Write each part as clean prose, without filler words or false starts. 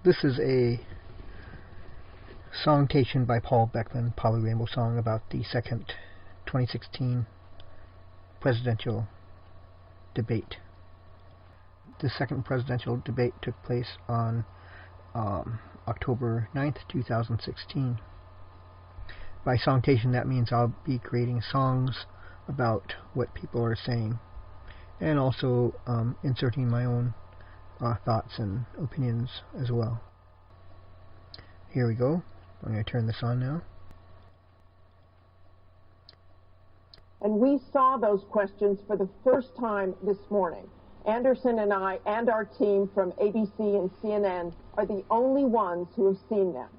This is a Songtation by Paul Beckman, Poly Rainbow song about the second 2016 presidential debate. The second presidential debate took place on October 9th, 2016. By Songtation, that means I'll be creating songs about what people are saying, and also inserting my own thoughts and opinions as well. Here we go. I'm going to turn this on now. And we saw those questions for the first time this morning. Anderson and I and our team from ABC and CNN are the only ones who have seen them.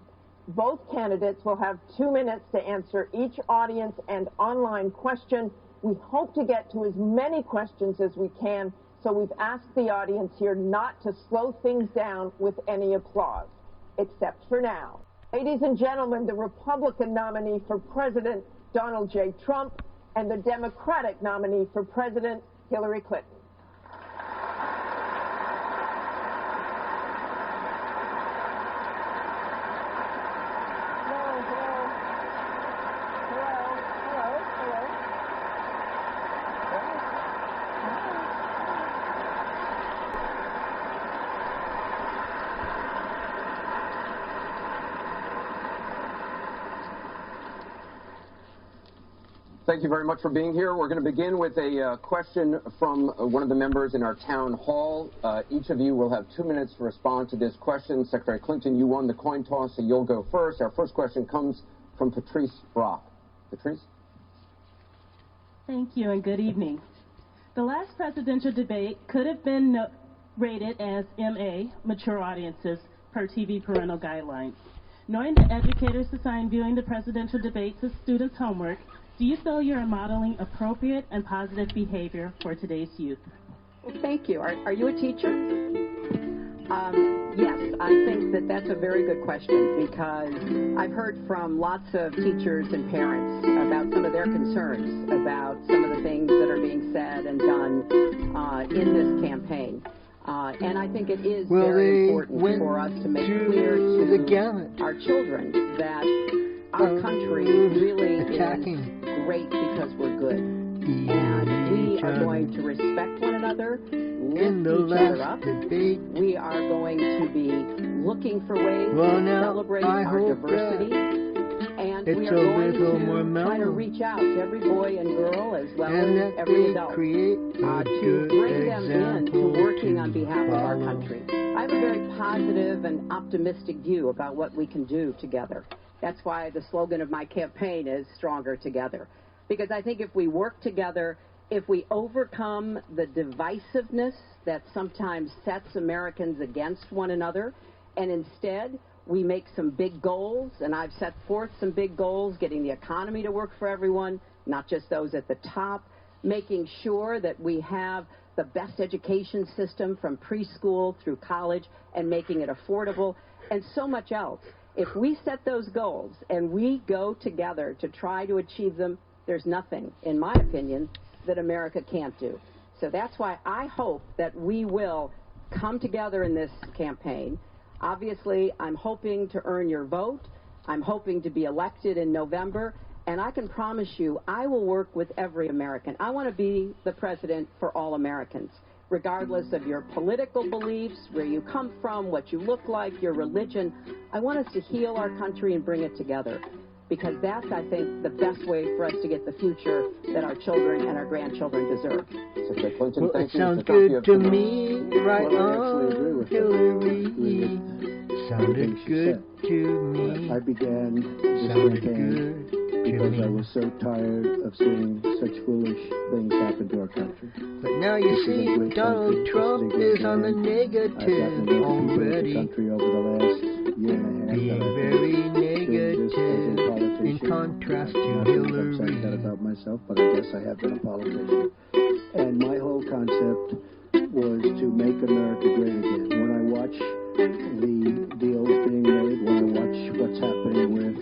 Both candidates will have 2 minutes to answer each audience and online question. We hope to get to as many questions as we can, so we've asked the audience here not to slow things down with any applause, except for now. Ladies and gentlemen, the Republican nominee for President, Donald J. Trump, and the Democratic nominee for President, Hillary Clinton. Thank you very much for being here. We're going to begin with a question from one of the members in our town hall. Each of you will have 2 minutes to respond to this question. Secretary Clinton, you won the coin toss, so you'll go first. Our first question comes from Patrice Brock. Patrice? Thank you and good evening. The last presidential debate could have been rated as MA, mature audiences, per TV parental guidelines. Knowing that educators assign viewing the presidential debates as students' homework, do you feel you're modeling appropriate and positive behavior for today's youth? Well, thank you. Are you a teacher? Yes, I think that that's a very good question, because I've heard from lots of teachers and parents about some of their concerns about some of the things that are being said and done in this campaign. And I think it is very important for us to make clear to our children that our country really is great because we're good. And we are going to respect one another, lift each other up. We are going to be looking for ways to celebrate our diversity. And we are going to try to reach out to every boy and girl as well as every adult to bring them in to working on behalf of our country. I have a very positive and optimistic view about what we can do together. That's why the slogan of my campaign is Stronger Together. Because I think if we work together, if we overcome the divisiveness that sometimes sets Americans against one another, and instead we make some big goals, and I've set forth some big goals, getting the economy to work for everyone, not just those at the top, making sure that we have the best education system from preschool through college and making it affordable, and so much else. If we set those goals and we go together to try to achieve them, there's nothing, in my opinion, that America can't do. So that's why I hope that we will come together in this campaign. Obviously, I'm hoping to earn your vote. I'm hoping to be elected in November. And I can promise you, I will work with every American. I want to be the president for all Americans, regardless of your political beliefs, where you come from, what you look like, your religion. I want us to heal our country and bring it together, because that's, I think, the best way for us to get the future that our children and our grandchildren deserve. Secretary Clinton, thank you. Sounds good to me, right on, Hillary. Sounded good to me. I began this campaign because I was so tired of seeing such foolish things happen to our country. But now you see, Donald Trump is on the negative already. Country over the last year and a half, being very negative in contrast to Hillary. I'm saying that about myself, but I guess I have been a politician. And my whole concept was to make America great again. When I watch the deals being made, when I watch what's happening with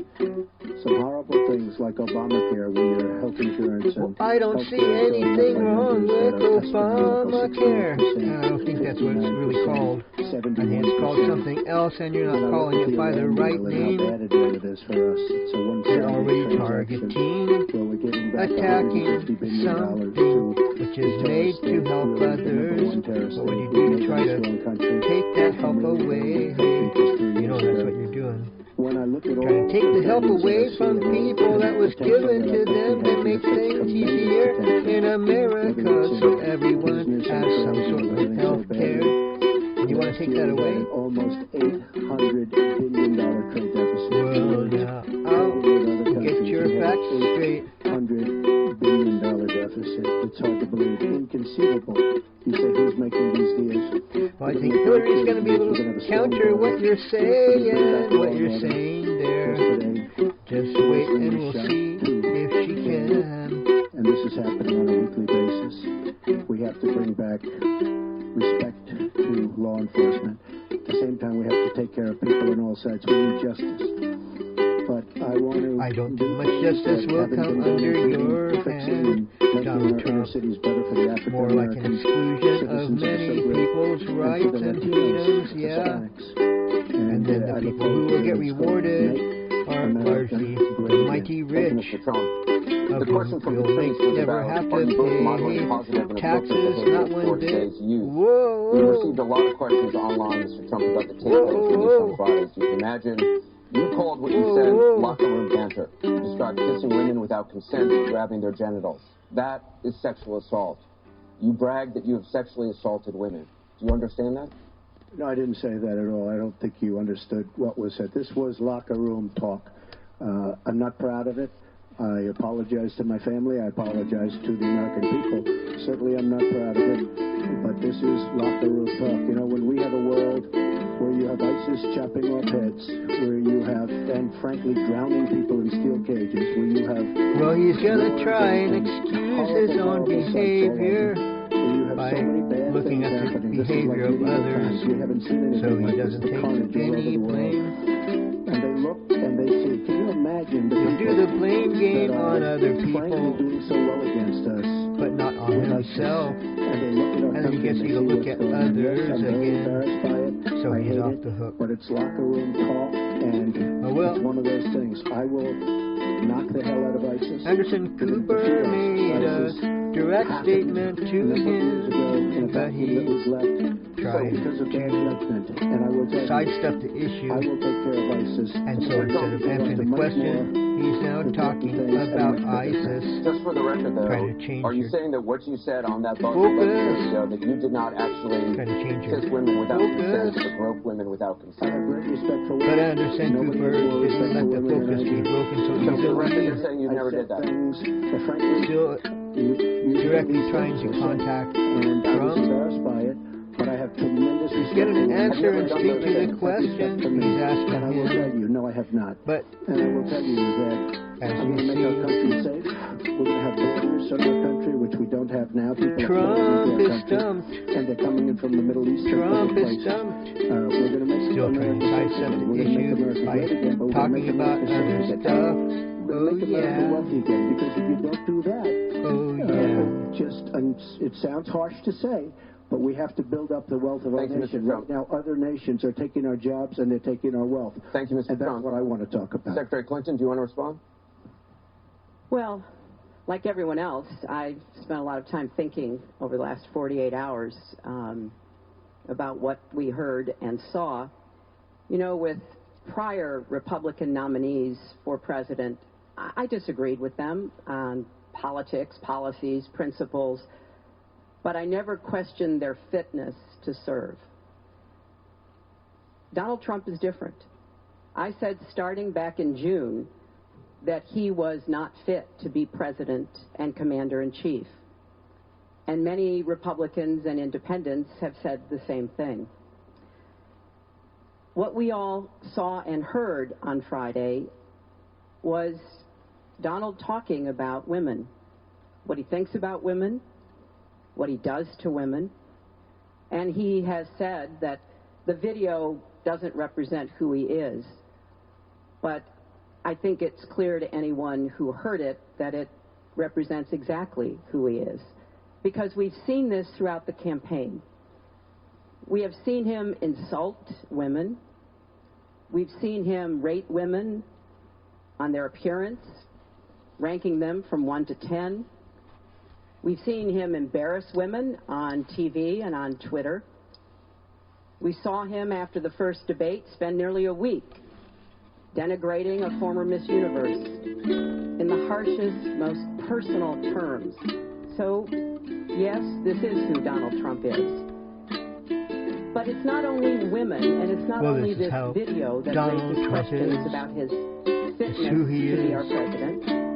some horrible things like Obamacare, where your health insurance and I don't see anything wrong with Obamacare. I don't think that's what it's really called. I think it's called something else, and you're not calling it by the right name. You're already targeting, attacking something which is made to help others. What would you do to try to take that help away? You know that's what you're doing. Trying to take the help away from people that was given to them to make things easier in America so everyone has some sort of health care. You want to take that away? Almost $800 billion trade deficit. Well, now, I'll get your facts straight. $100 billion deficit. It's hard to believe. Inconceivable. You say who's making these deals? Well, I think Hillary's going to be able to counter what you're saying there. Just wait and we'll see if she can. And this is happening on a weekly basis. We have to bring back respect to law enforcement. At the same time, we have to take care of people on all sides. We need justice. But I don't think much justice will come under your hand, Donald Trump. More like an exclusion of many people's rights and freedoms, yeah. And then the people who will get rewarded are largely the mighty rich, of whom will never have to pay taxes, not when they... Whoa! We received a lot of questions online, Mr. Trump, about the tape that was released on Friday. So you can imagine... You called what you said locker room banter. You described kissing women without consent, grabbing their genitals. That is sexual assault. You bragged that you have sexually assaulted women. Do you understand that? No, I didn't say that at all. I don't think you understood what was said. This was locker room talk. I'm not proud of it. I apologize to my family. I apologize to the American people. Certainly I'm not proud of it. But this is locker room talk. You know, when we have a world where you have ISIS chopping off heads, where you have, and frankly, drowning people in steel cages, where you have... Well, he's going to try and excuse his own behavior by looking at the behavior of others, so he doesn't take any blame. And they look and they see. Can you imagine? You do the blame game on other people, doing so well against us, but not on himself. And then he gets you to look at others again, so he's off the hook. But it's locker room talk, and it's one of those things. I will knock the hell out of ISIS. Anderson Cooper made a direct statement to him, but he tried to sidestep the issue. And so instead of answering the question, he's now talking about ISIS. Just for the record, though, are you saying that what you said on that video, that you did not actually kiss women without consent or grope women without consent? But Anderson Cooper didn't let the focus be broken so easily. For the record, you're saying you never did that. Still directly trying to contact Trump. But I have tremendous respect. Get an answer and speak to the question he's asking him. I will tell you, no, I have not. But and I will tell you that I'm going to make our country safe. We're going to have borders in our country, which we don't have now. People Trump is stumped. And they're coming in from the Middle East. Trump is stumped. We're going to make still trying to sidestep the issue by talking about other stuff. Oh, yeah. Because if you don't do that, it sounds harsh to say, but we have to build up the wealth of our nation. Right now, other nations are taking our jobs and they're taking our wealth. Thank you, Mr. And that's what I want to talk about. Secretary Clinton, do you want to respond? Well, like everyone else, I've spent a lot of time thinking over the last 48 hours about what we heard and saw. You know, with prior Republican nominees for president, I disagreed with them on politics, policies, principles, but I never questioned their fitness to serve. Donald Trump is different. I said starting back in June that he was not fit to be president and commander-in-chief. And many Republicans and independents have said the same thing. What we all saw and heard on Friday was Donald talking about women, what he thinks about women, what he does to women, and he has said that the video doesn't represent who he is. But I think it's clear to anyone who heard it that it represents exactly who he is, because we've seen this throughout the campaign. We have seen him insult women. We've seen him rate women on their appearance, ranking them from 1 to 10. We've seen him embarrass women on TV and on Twitter. We saw him after the first debate spend nearly a week denigrating a former Miss Universe in the harshest, most personal terms. So, yes, this is who Donald Trump is. But it's not only women, and it's not only this video that raises questions about his fitness to be our president.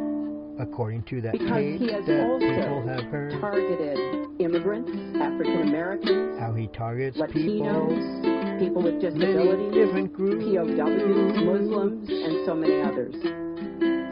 According to that because tape he has that also people have heard, targeted immigrants, African Americans, how he targets Latinos, people with disabilities, different groups, POWs, Muslims, and so many others.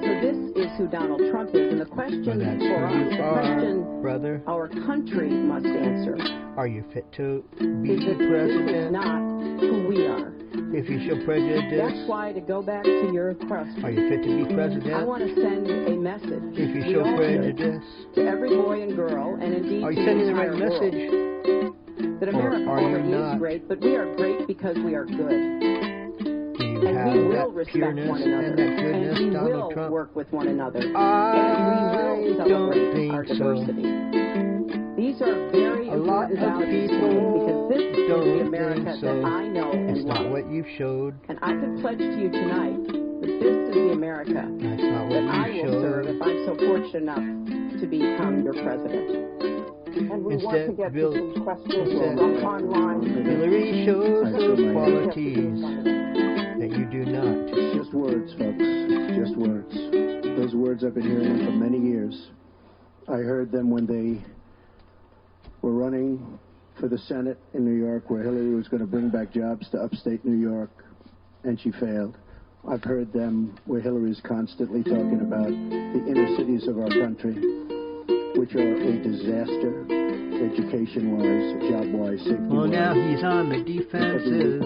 So this is who Donald Trump is, and the question for us, the question brother, our country must answer, are you fit to be is the president? This is not who we are. If you show prejudice, that's why, to go back to your question, are you fit to be president? I want to send a message. If you show prejudice, to every boy and girl, and indeed are you to sending the the right entire message? World, that America already is great, but we are great because we are good. Do you and have we will that respect pureness one another, and that goodness, and we Donald will Trump? work with one another, and I we will don't celebrate think our so. diversity. These are very A lot important of values people because this is don't the America think so. that I know and It's not love. what you showed. And I can pledge to you tonight that this is the America That's not what that I you will serve showed. if I'm so fortunate enough to become your president. And we want to get Bill, to some questions from online. Hillary shows those qualities that you do not. It's just words, folks. It's just words. Those words I've been hearing them for many years. I heard them when they were running for the Senate in New York, where Hillary was going to bring back jobs to upstate New York, and she failed. I've heard them where Hillary's constantly talking about the inner cities of our country, which are a disaster, education-wise, job-wise, safety-wise. Well, now he's on the defensive.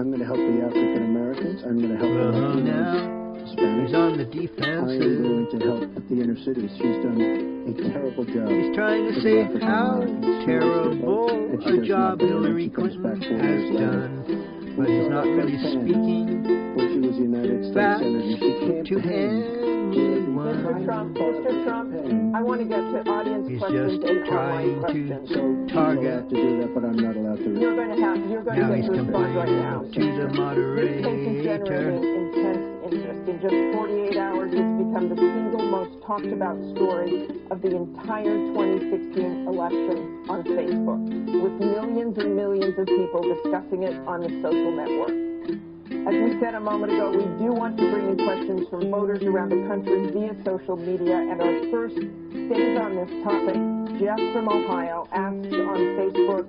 I'm going to help the African Americans. I'm going to help the Latinos. Spanish. He's on the I am defensive. going to help the inner cities. She's done a terrible job. He's trying to say how terrible a job Hillary Clinton has done, but he's not really speaking when she was United States back Senator, she to anyone. Mr. Trump, I want to get to audience He's questions just and trying online questions. So target. to do that, but I'm not allowed to. You're going to Now get he's to respond right now. complaining to the This case is moderator. generating intense interest. In just 48 hours, it's become the single most talked about story of the entire 2016 election on Facebook, with millions and millions of people discussing it on the social network. As we said a moment ago, we do want to bring in questions from voters around the country via social media, and our first stays on this topic. Jeff from Ohio asks on Facebook,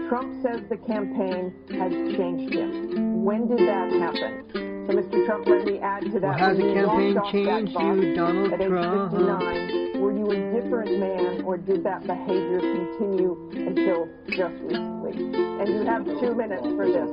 Trump says the campaign has changed him. When did that happen? So, Mr. Trump, let me add to that. Well, has the When you campaign walked off changed that bus you, Donald at age Trump? 59, were you a different man, or did that behavior continue until just recently? And you have 2 minutes for this.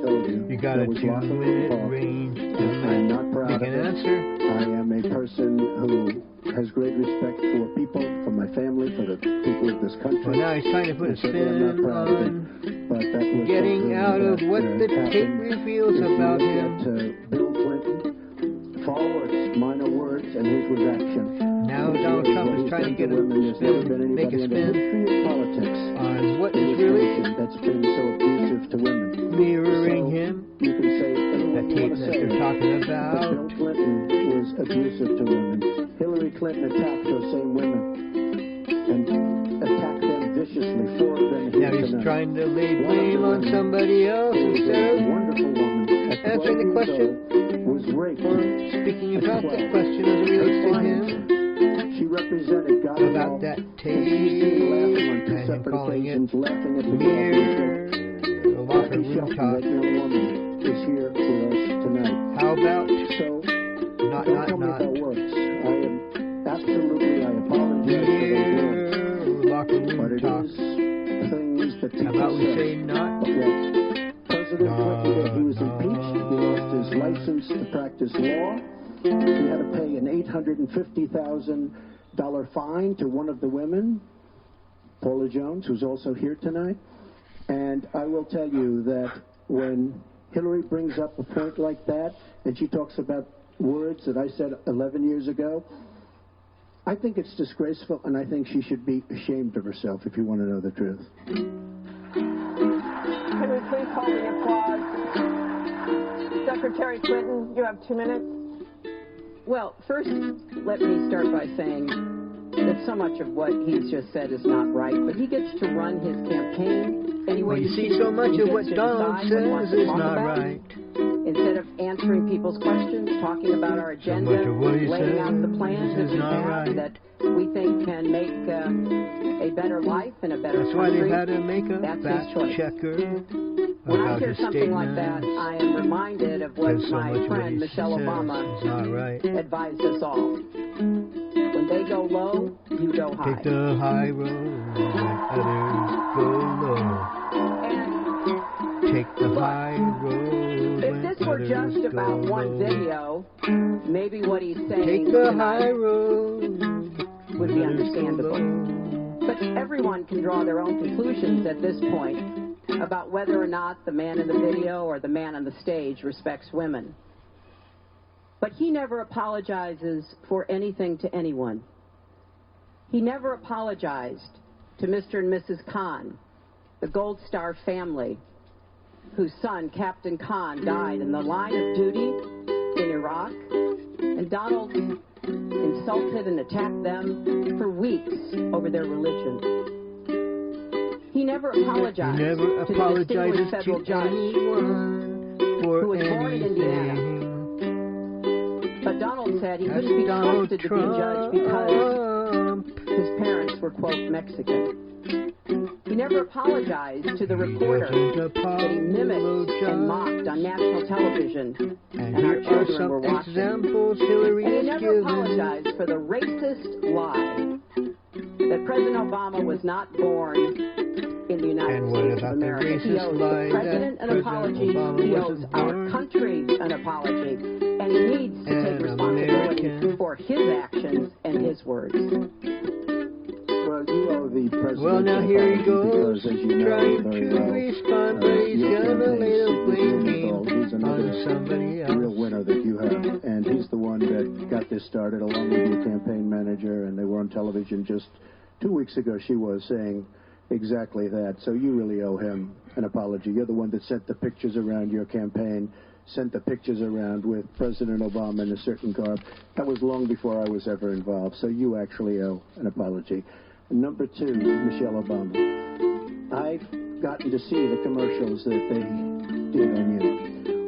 You got a 2-minute range to I'm not proud make of an it. answer. I am a person who has great respect for people, for my family, for the people of this country. Well, now he's trying to put a spin on But that was getting out of what the tape reveals If you about look him. at, Bill Clinton, far worse, minor words, and his was action. Now Donald Trump is trying to get a spin, make a spin on what is really that's been so abusive to women. mirroring him. You can say That tape that they're talking about. Bill Clinton was abusive to women. Hillary Clinton attacked those same women and attacked them viciously. 4 of them here Now he's tonight. trying to lay blame on somebody else instead of wonderful woman. At answering the 12 years question old, was raped. or speaking about the question as it relates to him. She represented God About that tape and him calling it laughing at the mere locker room Shelton, talk. that young woman, is here for us tonight. How about So, not, don't tell me about words. I am absolutely, I apologize for those words. mere locker But room it talk? is things that people How about we say. say not? But what President Clinton did, he was No, impeached. He lost his license to practice law. He had to pay an $850,000 fine to one of the women, Paula Jones, who's also here tonight. And I will tell you that when Hillary brings up a point like that, and she talks about words that I said 11 years ago, I think it's disgraceful, and I think she should be ashamed of herself, if you want to know the truth. Can we please hold the applause? Secretary Clinton, you have 2 minutes. Well, first, let me start by saying that so much of what he's just said is not right, but he gets to run his campaign any way Well, you he see, chooses. so much He of gets what to Donald decide what he wants says to is talk not about. right. Instead of answering people's questions, talking about our agenda, much of what he laying out the says plans that is we not have right. that we think can make a better life and a better That's country. why they had to make a That's his fact choice. checker When I about hear his something like that, statements. I am reminded of what Because so my much of what friend he Michelle says Obama is not right. advised us all. When they go low, you go high. Take the high road when others go low. And Take the high road if when this were others just about go one low. video, maybe what he's saying Take the high tonight road would when be others go understandable. low. But everyone can draw their own conclusions at this point about whether or not the man in the video or the man on the stage respects women. But he never apologizes for anything to anyone. He never apologized to Mr. and Mrs. Khan, the Gold Star family, whose son, Captain Khan, died in the line of duty in Iraq. And Donald insulted and attacked them for weeks over their religion. He never apologized He never to the apologizes distinguished federal to judge anyone for who was born in Indiana. anything. But Donald said he That's couldn't be Donald trusted to be a judge because Trump. his parents were, quote, Mexican. He never apologized to the reporter that he mimicked and mocked on national television, And and our here are children some were watching. examples Hillary And he has never given. apologized for the racist lie that President Obama was not born in the United And what States of about the America. He racist owes lie the that President an President apology. Obama He owes wasn't our born? country an apology. And he needs to take An responsibility American. for his actions and his words. Well, you owe the president. Well, now here he goes, because, as you know trying very to well, respond, but he's your gonna campaign lay the blame secretly game involved. He's another on somebody else. real winner that you have, and he's the one that got this started, along with your campaign manager, and they were on television just 2 weeks ago. She was saying exactly that. So you really owe him an apology. You're the one that sent the pictures around your campaign, sent the pictures around with President Obama in a certain garb. That was long before I was ever involved. So you actually owe an apology. And number two, Michelle Obama. I've gotten to see the commercials that they did on you.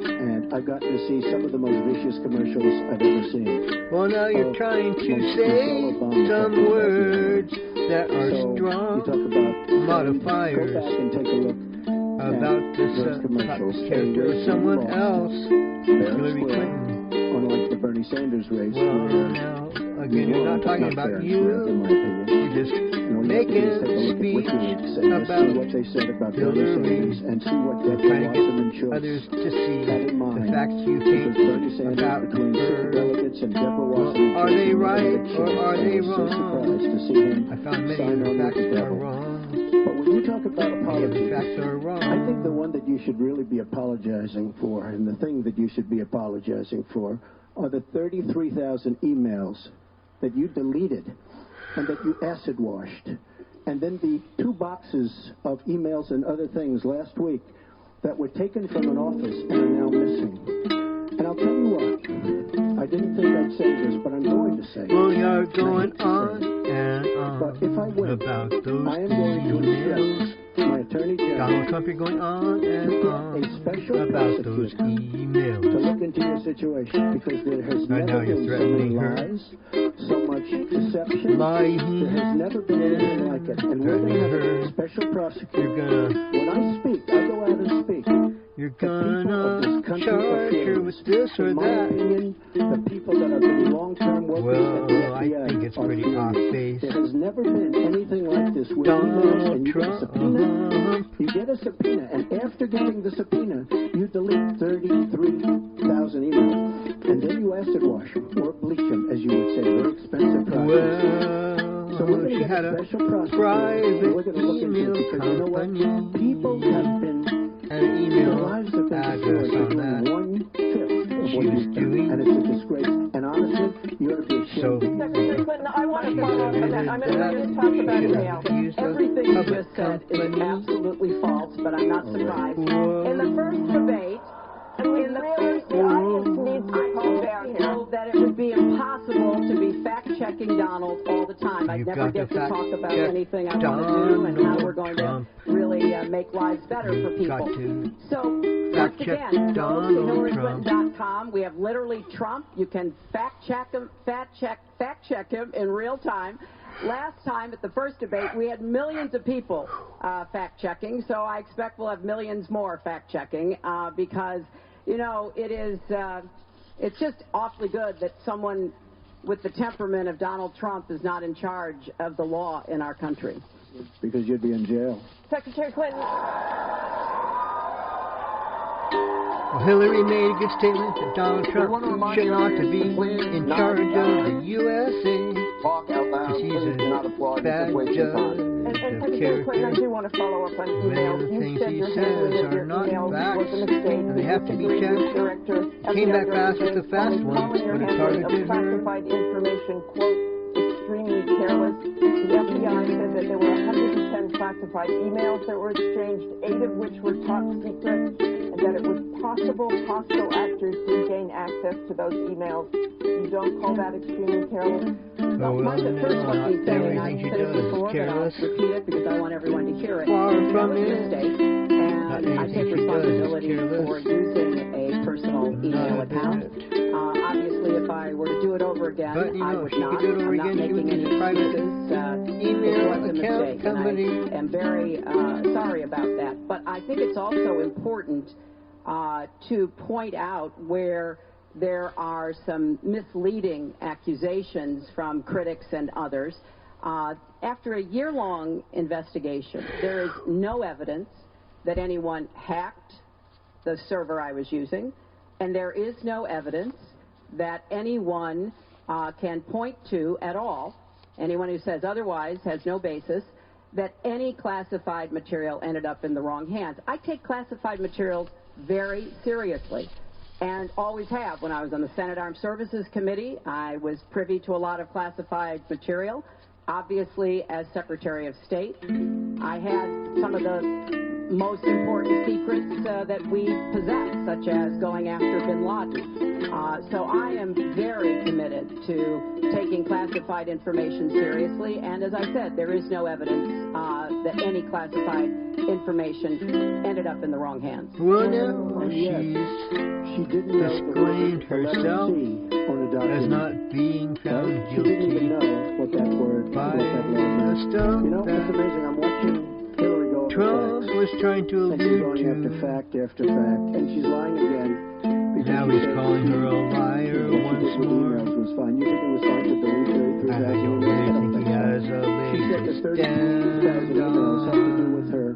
And I've gotten to see some of the most vicious commercials I've ever seen. Well, now you're trying to say some words that are So, strong you talk about modifiers go back and take a look about at this those commercials. character of someone else, Hillary Clinton. Unlike the Bernie Sanders race. Well, now, again, you're not talking about you. In my opinion. You're just making a speech about see what they said about Bernie Hillary, Sanders and see what Debbie trying to Wasserman get Schultz others to see had in mind. the facts you Because Bernie take Sanders, about between six her. delegates and Deborah Well, Wasserman are they Schultz, right or are they I was so wrong? surprised to see him I found many sign of the on with facts the are devil. wrong. But when you talk about Many of the apologies, facts are wrong. I think the one that you should really be apologizing for, and the thing that you should be apologizing for, are the 33,000 emails that you deleted and that you acid washed. And then the 2 boxes of emails and other things last week that were taken from an office and are now missing. And I'll tell you what, I didn't think I'd say this, but I'm going to say it. Well, you're going on and on But if I win, about those I am going to emails. instruct my Attorney General Donald Trump, you're going on and on a special about those prosecutor to emails. look into your situation, because there has Right now never you're been so threatening many her. lies, so much deception. Lying. There has never been anything like it. And we're going to have a special prosecutor. You're gonna, When I speak, I go out and speak. you're The people of gonna this country charge are her fearless. with this or In my that. opinion, the people that have been long-term workers at the Well, I FBI think it's are pretty furious. off-base. There has never been anything like this with emails, Donald and you get a Trump. subpoena. You get a subpoena, and after getting the subpoena, you delete 33,000 emails, and then you acid wash them. or bleach them, as you would say. Very expensive process. Well, so we're going to she get had a a special process. private We're going to look into email it because you know what? company. People have been, An email their lives have been address destroyed by on doing that. 1/5 of She what was you've done. doing. And it's a disgrace. And honestly, you ought to be ashamed. Secretary Clinton, I want to She follow up on that. I'm going to just talk about email. Everything you just said is absolutely false, but I'm not surprised. In the first debate, The audience needs to calm down here. know that it would be impossible to be fact-checking Donald all the time. I'd You've never got get to to talk about fact-check anything I want to do and how we're going Trump. to really make lives better for You've got people. to So, once fact-check again, go to Donald HillaryClinton.com. We have literally Trump. You can fact-check him in real time. Last time at the first debate, we had millions of people fact-checking, so I expect we'll have millions more fact-checking because, you know, it's just awfully good that someone with the temperament of Donald Trump is not in charge of the law in our country. Because you'd be in jail. Secretary Clinton. Well, Hillary made a good statement that Donald Trump should not to be in charge of the USA. Talk out loud. He's Please do not applaud. a bad This is wasting judge time. And of Secretary Clinton, I character. do want to follow up on Many emails. of the You things said he your says handling of are your not emails facts, was a mistake. and they have to be checked. Director of Came the back fast with the fast Underground ones, calling your but it handling targeted of her. classified information, quote, extremely careless. The FBI said that there were 110 classified emails that were exchanged, 8 of which were top secret, and that it was possible hostile actors would gain access to those emails. You don't call that extremely careless? Oh, well, Martha, first no, let not me say, and I everything she said it does is before, but I'll careless. repeat it because I want everyone to hear it. Far That from was a it. mistake, Not and I anything take she does is responsibility careless. for using a personal email Not a account. bit. Obviously, if I were to do it over again, But, you I know, would if she not. could do it over I'm not again, she would making use any a private excuses. email It was a account mistake, company. and I am very sorry about that. But I think it's also important to point out where there are some misleading accusations from critics and others. After a year-long investigation, there is no evidence that anyone hacked the server I was using, and there is no evidence that anyone can point to at all, anyone who says otherwise has no basis, that any classified material ended up in the wrong hands. I take classified materials very seriously, and always have. When I was on the Senate Armed Services Committee, I was privy to a lot of classified material. Obviously, as Secretary of State, I had some of the most important secrets that we possess, such as going after bin Laden. So I am very committed to taking classified information seriously, and as I said, there is no evidence that any classified information ended up in the wrong hands. Well, now, And yet, she didn't know disclaimed the letter herself C on a as document. not being found Right? She didn't even guilty know what that word, by what that letter the meant. stuff You know, it's that amazing. I'm watching Hillary go over Trump facts, was trying to and she's allude going after to. fact after fact, and she's lying again. because Now she he's said calling her a liar what she once did with more. emails was fine. You think it was fine to delete 33,000 I don't emails? I really don't think he so. has a She said leg the to 33,000 stand emails have to do with on. her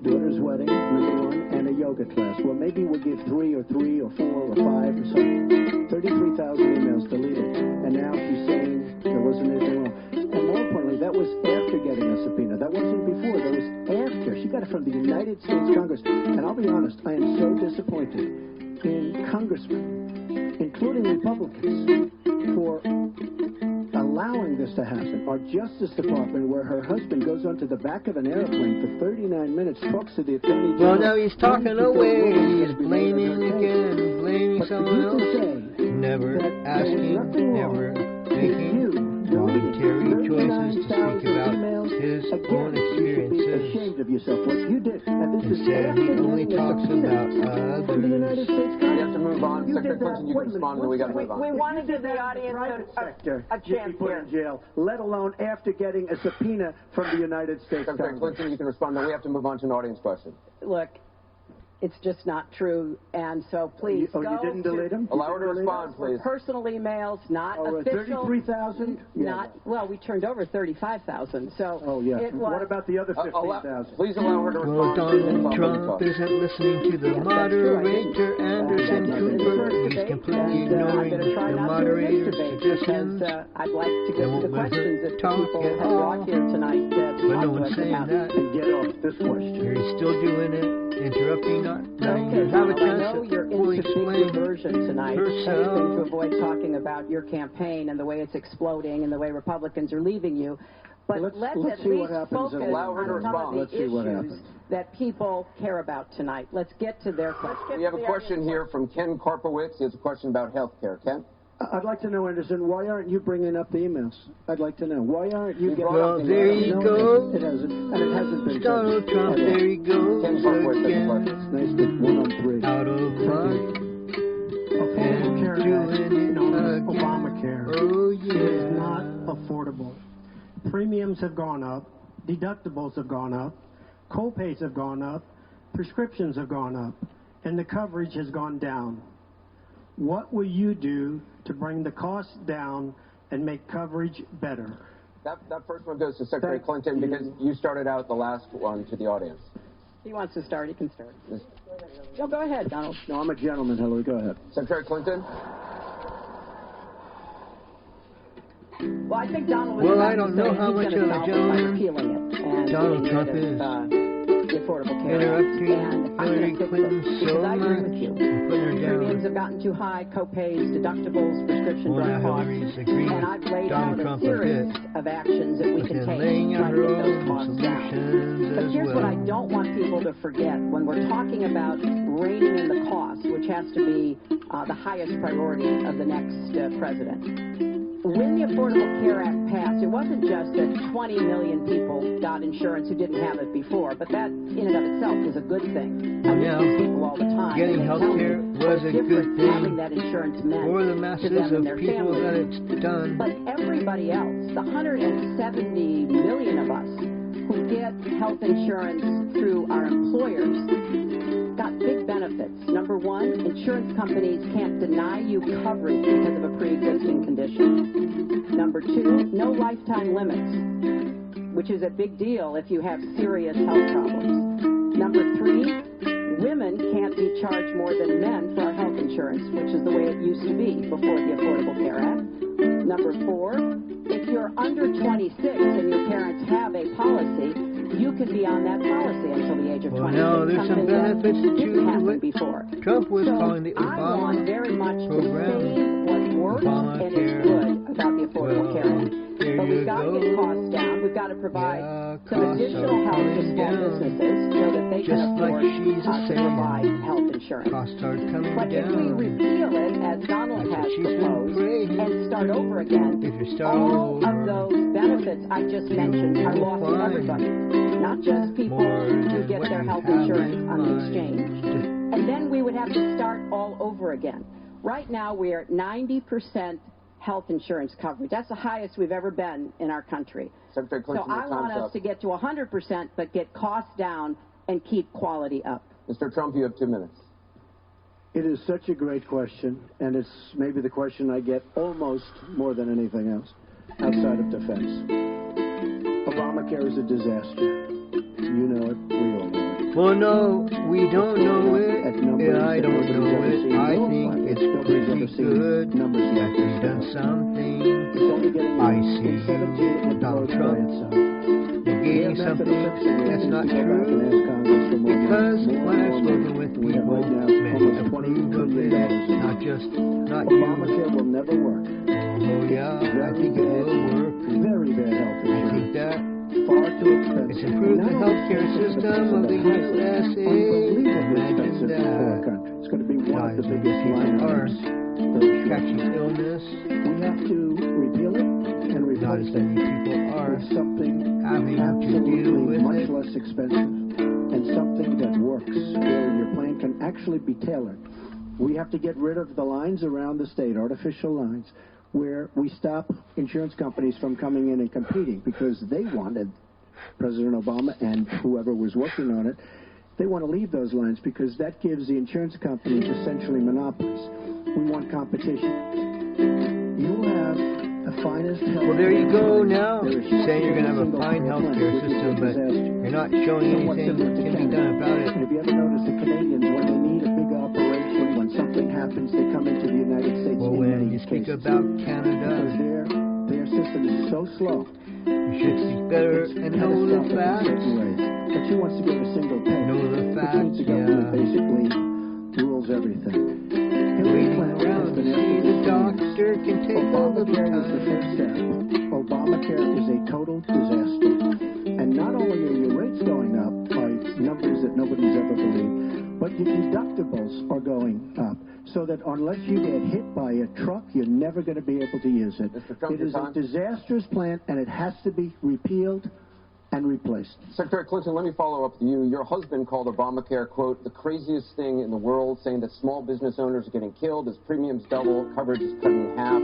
daughter's wedding, number one, and a yoga class. Well, maybe we'll give 3 or 4 or 5 or something. 33,000 emails deleted. And now she's saying there wasn't anything wrong. And more importantly, that was after getting a subpoena. That wasn't before. That was after. She got it from the United States Congress. And I'll be honest, I am so disappointed in congressmen, including Republicans, for allowing this to happen. Our Justice Department, where her husband goes onto the back of an airplane for 39 minutes, talks to the Attorney General. Well, now he's talking away. He's blaming again, blaming But for someone you to else. say Never that there was asking, nothing wrong never with making you voluntary deleting choices to 39,000 speak about emails, his again, own you should be experiences. ashamed of yourself, what you did. And this is Instead, after he only getting a talks subpoena about from the United others. States We have Congress. to move on. You Secretary did that. Clinton, you can Wait a minute. respond, and then we got to One move on. We want to If you give did the that in audience private sector, a you'd be chance put here. in jail, let alone after getting a subpoena from the United States Secretary Congress. Clinton, you can respond. Then we have to move on to an audience question. Look, It's just not true, and so please you didn't delete them? Allow her to respond, please. Personal emails, not official. 33,000? Well, we turned over 35,000, so Oh, yeah. it was. What about the other 15,000? Please allow her to respond. Well, Donald Trump isn't listening to the moderator, Anderson Cooper. He's completely ignoring the moderator's suggestions. I'd like to get to the questions that people have brought here tonight. But no one's saying that. And get off this question. He's still doing it, interrupting, not Okay, have a I chance know you're to fully into big explain diversion tonight, herself. anything to avoid talking about your campaign and the way it's exploding and the way Republicans are leaving you. But let's at see what least happens. focus Allow her to on some of respond. the Let's see what issues happens. that people care about tonight. Let's get to their questions. We have a question here from Ken Karpowitz. He has a question about health care. Ken? I'd like to know, Anderson, why aren't you bringing up the emails? I'd like to know. Why aren't you getting Well, there you go. It hasn't, and it hasn't been Donald Trump, there he goes Ken Karpowitz has a again. question. It's nice to 1 on 3. Out of luck Affordable and Care Act, doing it known as again. Obamacare, Oh, is yeah. not affordable. Premiums have gone up, deductibles have gone up, co-pays have gone up, prescriptions have gone up, and the coverage has gone down. What will you do to bring the costs down and make coverage better? That first one goes to Secretary Clinton because you started out the last one to the audience. He wants to start, he can start. No, go ahead, Donald. No, I'm a gentleman, Hillary. Go ahead. Secretary Clinton? Well, I think Donald was Well, about I don't to say know how he's much gonna of a solve it by gentleman repealing it and Donald getting Trump rid is. of, the Affordable Care Act. Interrupting And I'm Hillary going to fix Clinton it so because I agree much with you. and putting her Premiums down. have gotten too high, co-pays, deductibles, prescription Well, drug now costs, Hillary's agreeing and I've with laid Donald out a Trump a series bit, of actions that we but can then take laying to try out to her get those own costs down. solutions But as here's what I well. don't want people to forget when we're talking about reining in the cost, which has to be the highest priority of the next president. When the Affordable Care Act passed, it wasn't just that 20 million people got insurance who didn't have it before, but that in and of itself is a good thing. I meet Now, these people all the time. getting and they health tell me care what was a good difference thing having that insurance meant for the to masses them of and their people families. that it's done. But everybody else, the 170 million of us who get health insurance through our employers, got big benefits. Number one, insurance companies can't deny you coverage because of a pre-existing condition. Number two, no lifetime limits, which is a big deal if you have serious health problems. Number three, women can't be charged more than men for our health insurance, which is the way it used to be before the Affordable Care Act. Number four, if you're under 26 and your parents have a policy, you can be on that policy until the age of 26. Well, now there's some something that benefits didn't happen to it. before. Trump was So calling the I want Obama very much to program see what works and is Obamacare. good about the Affordable Well, Care Act. there But you we've got to go. get costs down. We've got to provide Yeah, some costs additional are help to coming small down. businesses so that they Just can like afford she's to saying. provide health insurance. Costs are coming But if we down. repeal it, as Donald That's what has she's been proposed, praying. and start over again, If you start all over, of those benefits I just mentioned are will lost to find everybody, not just people more who than get what their you health have insurance in on the mind. exchange. And then we would have to start all over again. Right now, we are at 90% health insurance coverage. That's the highest we've ever been in our country. Secretary So Clinton, I your want time's us up. to get to 100%, but get costs down and keep quality up. Mr. Trump, you have 2 minutes. It is such a great question, and it's maybe the question I get almost more than anything else outside of defense. Obamacare is a disaster. You know it. We all know it. Well, no, we don't know At it. numbers Yeah, I that don't nobody's know ever it. seen. I You'll think find it's nobody's ever pretty seen good numbers that like he's this done before. something. It's only getting I worse. see In 17, it Donald blows Trump by itself. negating Their method something of fixing it that's is not to go back and true. ask Congress for more Because money, more when and I've more spoken money. with We have people, right now many almost approve $20 of billion. it, not you. Obamacare will never work. Oh, yeah, I think it will work. Very bad health I insurance. think that Far too expensive. it's improved the healthcare system of the USA. Unbelievably Imagine expensive for our that. country. It's going to be one of the Millions of biggest people line are items. Very short. catching illness. We have to repeal it and Not replace as it many people are with something having to deal absolutely with much it. less expensive and something that works, where your plan can actually be tailored. We have to get rid of the lines around the state, artificial lines, where we stop insurance companies from coming in and competing because they wanted, President Obama and whoever was working on it, They want to leave those lines because that gives the insurance companies essentially monopolies. We want competition. You'll have the finest health. Well, there you go now. Saying you're going to have a fine healthcare system, but you're not showing anything that can be done about it. Have you ever noticed the Canadians, when they need a big operation, when something happens, they come into the United States? Well, when you speak about Canada, their system is so slow. You should speak better and know the facts. But she wants to get a single pay. Know the facts, the government basically rules everything. Waiting around to see the doctor can take all the Obamacare is the time. first step. Obamacare is a total disaster. And not only are your rates going up by numbers that nobody's ever believed, but your deductibles are going up. So that unless you get hit by a truck, you're never going to be able to use it. It is a disastrous plan, and it has to be repealed and replaced. Secretary Clinton, let me follow up with you. Your husband called Obamacare, quote, the craziest thing in the world, saying that small business owners are getting killed as premiums double, coverage is cut in half.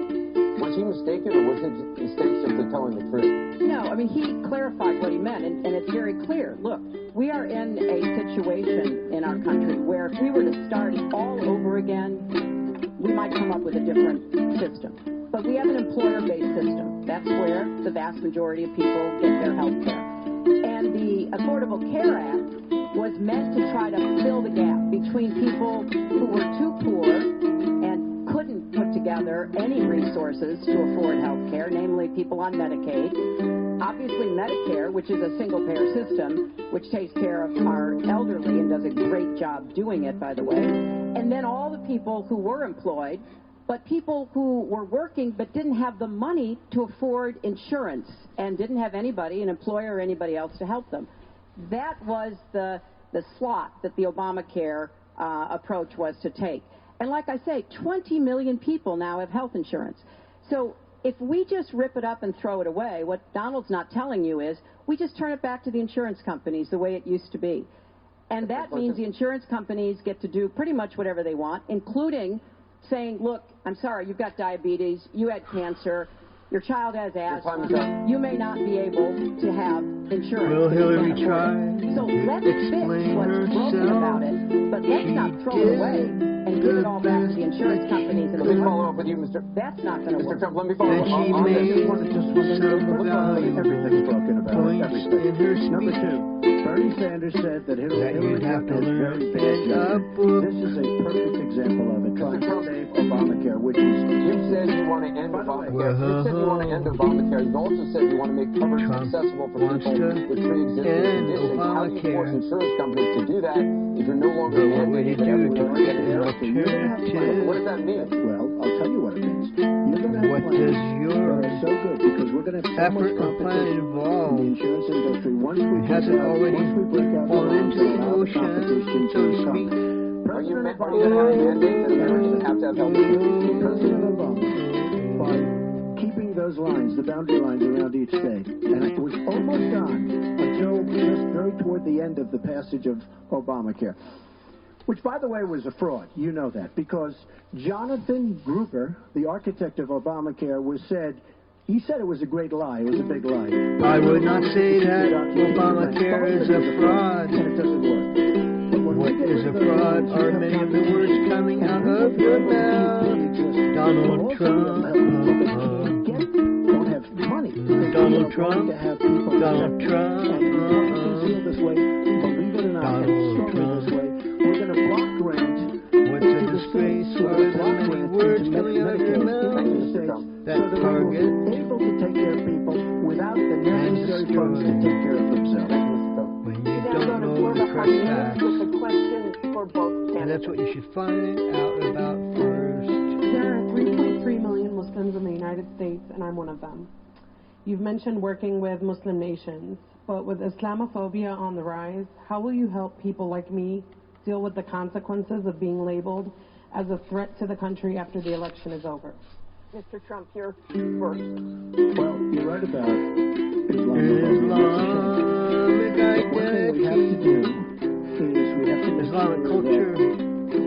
Was he mistaken, or was his mistake simply telling the truth? No, I mean, he clarified what he meant, and it's very clear. Look, we are in a situation in our country where if we were to start all over again, we might come up with a different system. But we have an employer-based system. That's where the vast majority of people get their health care. And the Affordable Care Act was meant to try to fill the gap between people who were too poor and couldn't put together any resources to afford health care, namely people on Medicaid. Obviously Medicare, which is a single-payer system, which takes care of our elderly and does a great job doing it, by the way. And then all the people who were employed, but people who were working but didn't have the money to afford insurance and didn't have anybody, an employer or anybody else to help them. That was the slot that the Obamacare approach was to take. And like I say, 20 million people now have health insurance. So if we just rip it up and throw it away, what Donald's not telling you is we just turn it back to the insurance companies the way it used to be. And that means the insurance companies get to do pretty much whatever they want, including saying, look, I'm sorry, you've got diabetes, you had cancer, your child has asthma, you may not be able to have insurance. Will Hillary try So let's fix what's broken about it, but let's not throw it away and give it all back to the insurance companies. And Let me follow up with you, Mr. That's not going to work. Mr. Trump, let me follow up on this. Everything's broken about it. Everything. Number two, Bernie Sanders said that Hillary Clinton is very bad job. This is a perfect example of it. Trying to save Obamacare, which is... You said you want to end Obamacare. You said you want to end Obamacare. You also said you want to make coverage accessible for people with pre-existing conditions. How do you force insurance companies to do that if you're no longer mandating that everyone get insurance? What does that mean? Well, I'll tell you what it means. What does your so good because we're going to have so much effort and plan competition involve? in the insurance industry. Once we It hasn't already fallen into the ocean, so to speak. Are you going to mandate that Americans have to have health insurance? President Obama, by keeping those lines, the boundary lines around each state, and it was almost done until just very toward the end of the passage of Obamacare. Which, by the way, was a fraud. You know that. Because Jonathan Gruber, the architect of Obamacare, he said it was a great lie. It was a big lie. I would not say that Obamacare is a fraud. And it doesn't work. What is a fraud are many of the words coming out of your mouth. Donald Trump. Don't have money. Donald Trump. Donald Trump. This way, believe it or not, Donald Trump. This way, we're going to block grants. What's a disgrace? What are the many words coming out of your mouth? That target. Able to take care of people without the necessary funds to take care of themselves. When you don't know the correct facts. With a question for both And candidates. that's what you should find out about first. There are 3.3 million Muslims in the United States, and I'm one of them. You've mentioned working with Muslim nations, but with Islamophobia on the rise, how will you help people like me deal with the consequences of being labeled as a threat to the country after the election is over? Mr. Trump, you're first. Well, you're right about Islamophobia. Islamic One thing we have to do is we have to Islamic culture.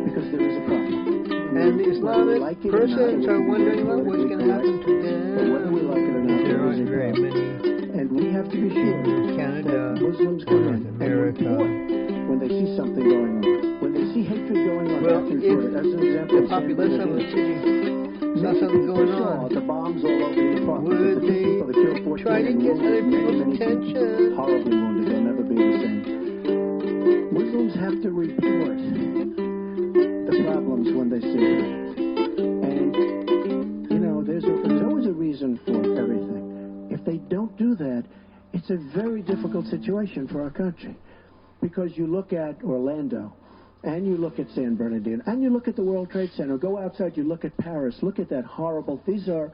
Because there is a problem. And the Islamic persons are wondering about what's going to happen to them. Whether we like it or not, There aren't very many and we have to be sure in Canada that Muslims or come North in America and report when they see something as an example, the populace of the city saw something going on. The bombs all over the park. Would they People that killed 14 try to get other people's many attention? horribly wounded. They'll never be the same. Muslims have to report the problems when they see them. And, you know, there's always a reason for everything. If they don't do that, it's a very difficult situation for our country. Because you look at Orlando, and you look at San Bernardino, and you look at the World Trade Center, go outside, you look at Paris, look at that horrible, these are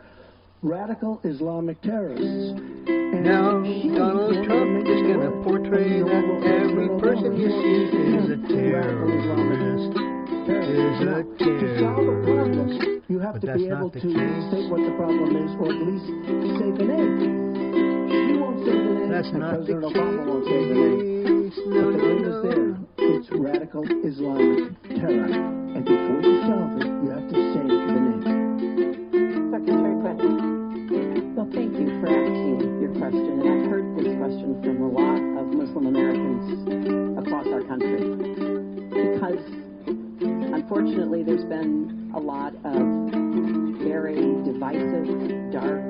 radical Islamic terrorists. And now, Donald Trump is going to portray that every person he sees is a terrorist. To solve a problem, you have to be able to state what the problem is, or at least say the name. She won't say the name, that's not the President Obama won't say the name. No, but the name is there. It's radical Islamic terror. And before you solve it, you have to say the name. Secretary Clinton. Well, thank you for asking your question. And I've heard this question from a lot of Muslim Americans across our country. Because, unfortunately, there's been a lot of very divisive, dark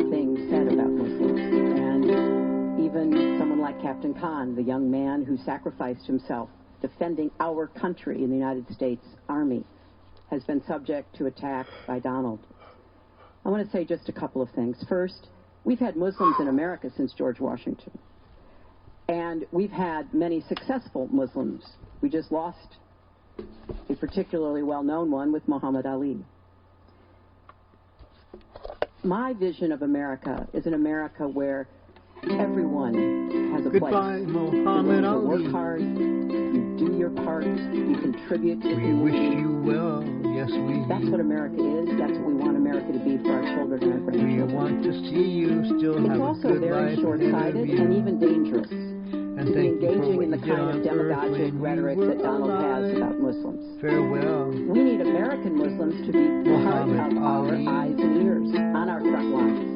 things said about Muslims. And even someone like Captain Khan, the young man who sacrificed himself defending our country in the United States Army, has been subject to attack by Donald. I want to say just a couple of things. First, we've had Muslims in America since George Washington. And we've had many successful Muslims. We just lost a particularly well-known one with Muhammad Ali. My vision of America is an America where everyone has a place. Goodbye, Muhammad Ali. You work hard, you do your part, you contribute to the We wish you well, yes we That's what America is. That's what we want America to be for our children and our grandchildren. We want to see you still It's have a also good very life short-sighted ahead of you. and even dangerous And to be thank you for engaging what in the you did kind of on demagogic earth when rhetoric you that were Donald has alive. about Muslims. Farewell. We need American Muslims to be part Muhammad of our Ali. eyes and ears on our front lines.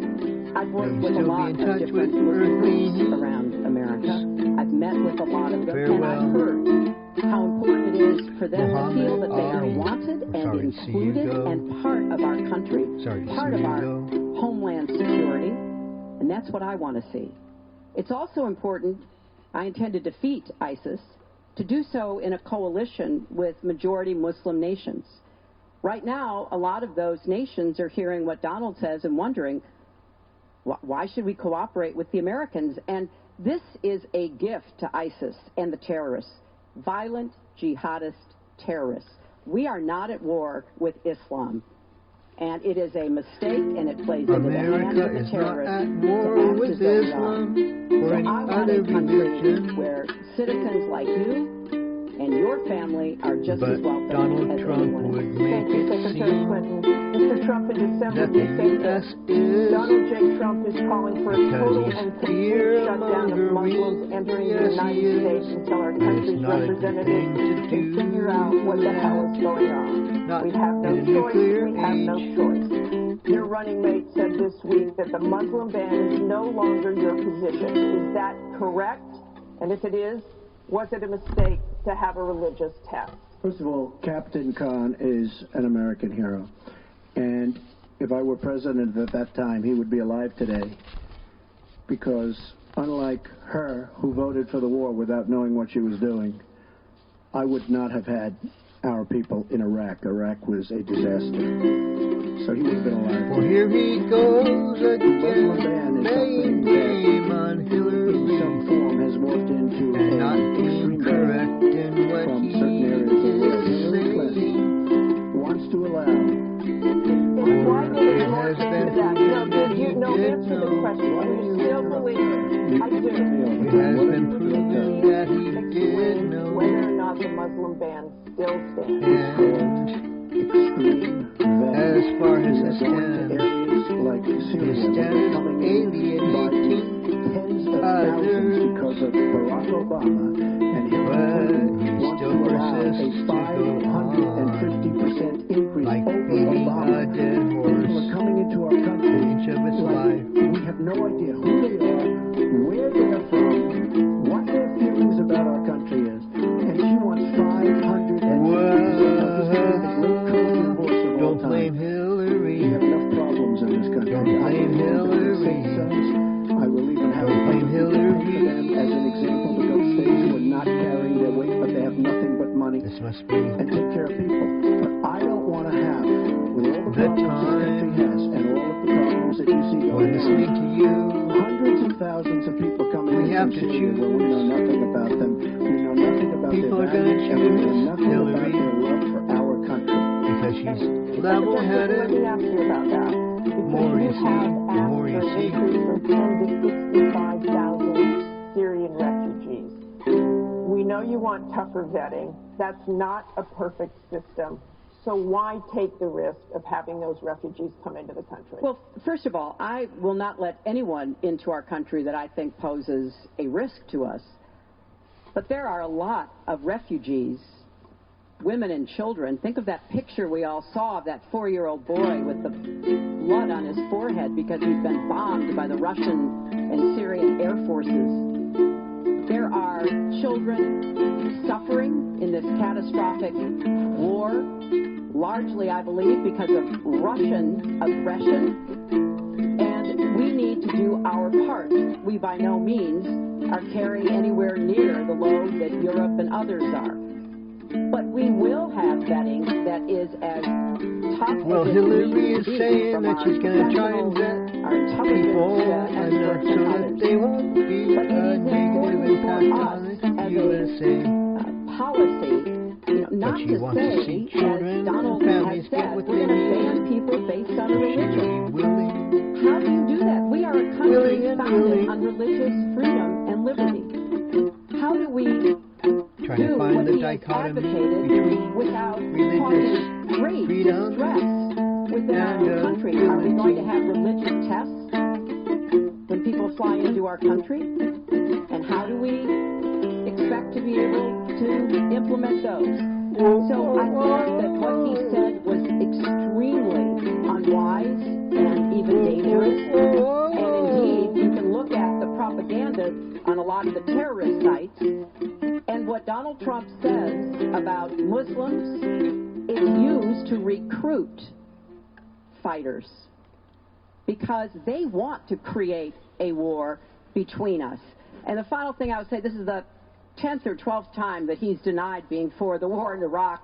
I've worked with a still lot be in of touch different with Muslim groups earthly around America. I've met with a lot of them, Farewell. and I've heard how important it is for them Muhammad to feel that they are Ali. wanted We're and sorry to see you included go. and part of our country, Sorry to part see of you our go. homeland security, and that's what I want to see. It's also important, I intend to defeat ISIS, to do so in a coalition with majority Muslim nations. Right now, a lot of those nations are hearing what Donald says and wondering, why should we cooperate with the Americans? And this is a gift to ISIS and the terrorists, violent jihadist terrorists. We are not at war with Islam. And it is a mistake, and it plays into the hands America of the is not terrorists at to war act with as though we are. Islam or So any I want other a country religion. where citizens like you and your family are just But as welcome Donald as Trump anyone else. would make Thank you, it Secretary seem Clinton. Mr. Trump, in December, that you the said U.S. this. is Donald J. Trump is calling for a because total he's and complete shutdown of Muslims fear-mongering. entering Yes, the he United is. States until our But it's country's not a good representatives thing to can do figure out what the hell is going on. Not We have no in a choice. nuclear We have no age. choice. Your running mate said this week that the Muslim ban is no longer your position. Is that correct? And if it is, was it a mistake to have a religious test? First of all, Captain Khan is an American hero. And if I were president at that time, he would be alive today. Because unlike her, who voted for the war without knowing what she was doing, I would not have had our people in Iraq. Iraq was a disaster. So he would have been alive. Well, here he goes Muslim ban again, is laying something blame that on in Hillary some form has morphed into and an not being extreme correct in what from he certain areas of the world. Hillary is Clinton saying. wants to allow And why did it It morph has been into that? proven that he No, did answer the know. question. Do you still believe it? I do. It has been proven that he did know. Whether or not the Muslim ban still stands. And extreme as far as his stand, stand, areas like Syria, his stand is coming in by alienating tens of thousands others. because of Barack Obama and Hillary But he Clinton wants still to allow persists a to go on 550% increase like over beating Obama. a dead People are horse coming into our country. an inch of its life. We have no idea who they are, where they are from, what their feelings about our country is. And she wants 550% of this blame Hillary. I will even have Don't blame Hillary. for them as an example to go states who are not carrying their weight, but they have nothing but money This must be and take care of people. But I don't want to have, with all the the problems this country has and all of the problems that you see we're going listening on, to you. hundreds of thousands of people coming We in have from to Syria where we know nothing about them. We know nothing about People their are gonna values, and we know choose nothing Hillary. about their love for our country. Because she's Let level-headed. me ask you about that. More you Because see, you the have more asked you for an see. increase from 10 to 65,000 Syrian refugees. We know you want tougher vetting. That's not a perfect system. So why take the risk of having those refugees come into the country? Well, first of all, I will not let anyone into our country that I think poses a risk to us. But there are a lot of refugees, women and children. Think of that picture we all saw of that 4-year-old boy with the blood on his forehead because he's been bombed by the Russian and Syrian air forces. There are children suffering in this catastrophic war, largely, I believe, because of Russian aggression. And we need to do our part. We by no means are carrying anywhere near the load that Europe and others are. But we will have vetting that is as tough Well, as Hillary it is needs to be saying from that our she's going to try and professionals, vet our intelligence people experts and so and that others. they won't be But it a is negative important for impact us on as the a USA. Policy, not she to wants to say, see children as Donald and has families get said, what we're they going to need. ban people based on a She religion. would be willing. How do you do that? We are a country Willing and founded willing. on religious freedom and liberty. How do we Trying to do find what the he has dichotomy advocated between without religious causing great freedom distress within our and, own country? Are we unity. going to have religious tests when people fly into our country? And how do we expect to be able to implement those? So I thought that what he said was extremely unwise and even dangerous. And indeed, you can look at the propaganda on a lot of the terrorist sites. And what Donald Trump says about Muslims is used to recruit fighters because they want to create a war between us. And the final thing I would say, this is the 10th or 12th time that he's denied being for the war in Iraq.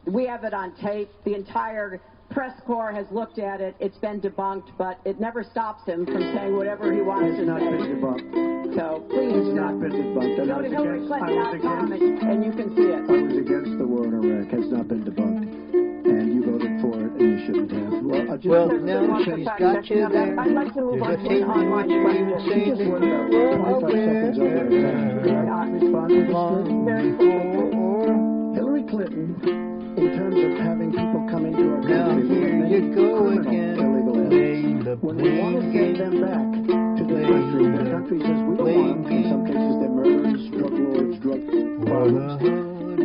We have it on tape. The entire press corps has looked at it. It's been debunked, but it never stops him from saying whatever he wants to It's not say. been debunked. So please, It's not been debunked. go to HillaryClinton.com and you can see it. I was against the war in Iraq. Has not been debunked. And you voted for it, and you shouldn't have. Well, I just Well, There's now lots she's of fact got checking you on that. there. I'd like to move There's on a to tape an in which online you even question. say just that were about you were 25 seconds over aware. responsible. Very quickly. Hillary Clinton, in terms of having people come into our Now country, we have here many you go criminal again, illegal playing aliens. the When we want to blame send game. them back to their country says we don't Blame want them. In some cases, they're murderers, drug lords, drug problems.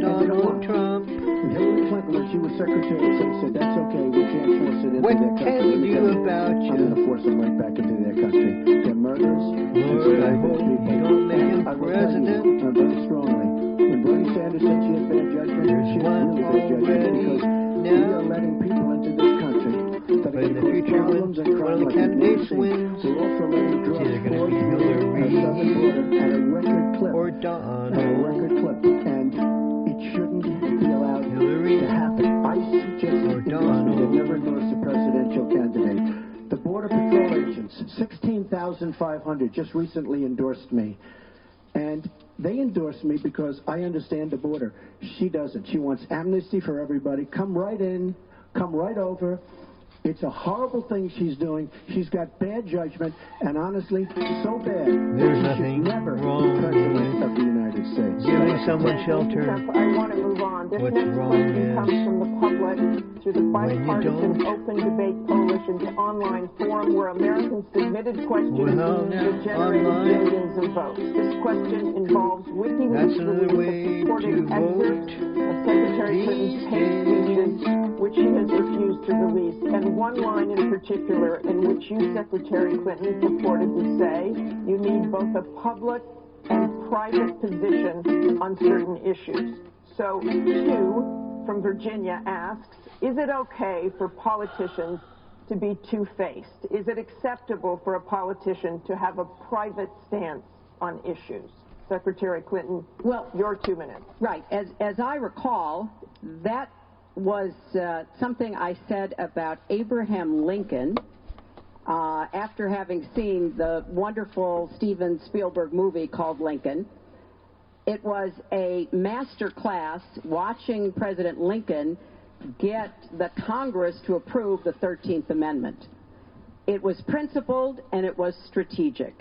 Donald Trump. And Hillary Clinton, when she was Secretary of State, said that's okay, we can't force it into What their country. can Let me we tell do you, about I'm going to you? force them right back into their country. They're murderers. Lord, I hope you don't make him I will president. tell you very strongly, when Bernie Sanders said she had bad judgment, There's she one had really bad judgment already because we now. are letting people into this country that But in the cause future, when problems and one crime of the like we've never candidates seen. wins, We're also letting drugs either gonna pour be through Hillary our southern border at a record clip. or At a Donald. record clip. And it shouldn't be allowed Hillary to happen. ICE just or endorsed me. Donald. They've never endorsed a presidential candidate. The Border Patrol agents, 16,500, just recently endorsed me. And they endorsed me because I understand the border. She doesn't. She wants amnesty for everybody. Come right in. Come right over. It's a horrible thing she's doing. She's got bad judgment, and honestly, so bad. There's she nothing should never wrong be president with of the United States. giving someone shelter. I want to move on. This What's next wrong question is comes from the public through the when you Bipartisan don't. Open Debate Coalition's online forum where Americans submitted questions Well, now, that generated online. millions of votes. This question involves WikiLeaks That's another release way of purported to vote excerpts of Secretary Clinton's these paid speeches, days. which she has refused to release, and one line in particular in which you, Secretary Clinton, purportedly say you need both a public and private position on certain issues. So, Q from Virginia asks, is it okay for politicians to be two-faced? Is it acceptable for a politician to have a private stance on issues? Secretary Clinton, well, your 2 minutes. Right. As I recall, that was something I said about Abraham Lincoln after having seen the wonderful Steven Spielberg movie called Lincoln. It was a master class watching President Lincoln get the Congress to approve the 13th Amendment. It was principled and it was strategic.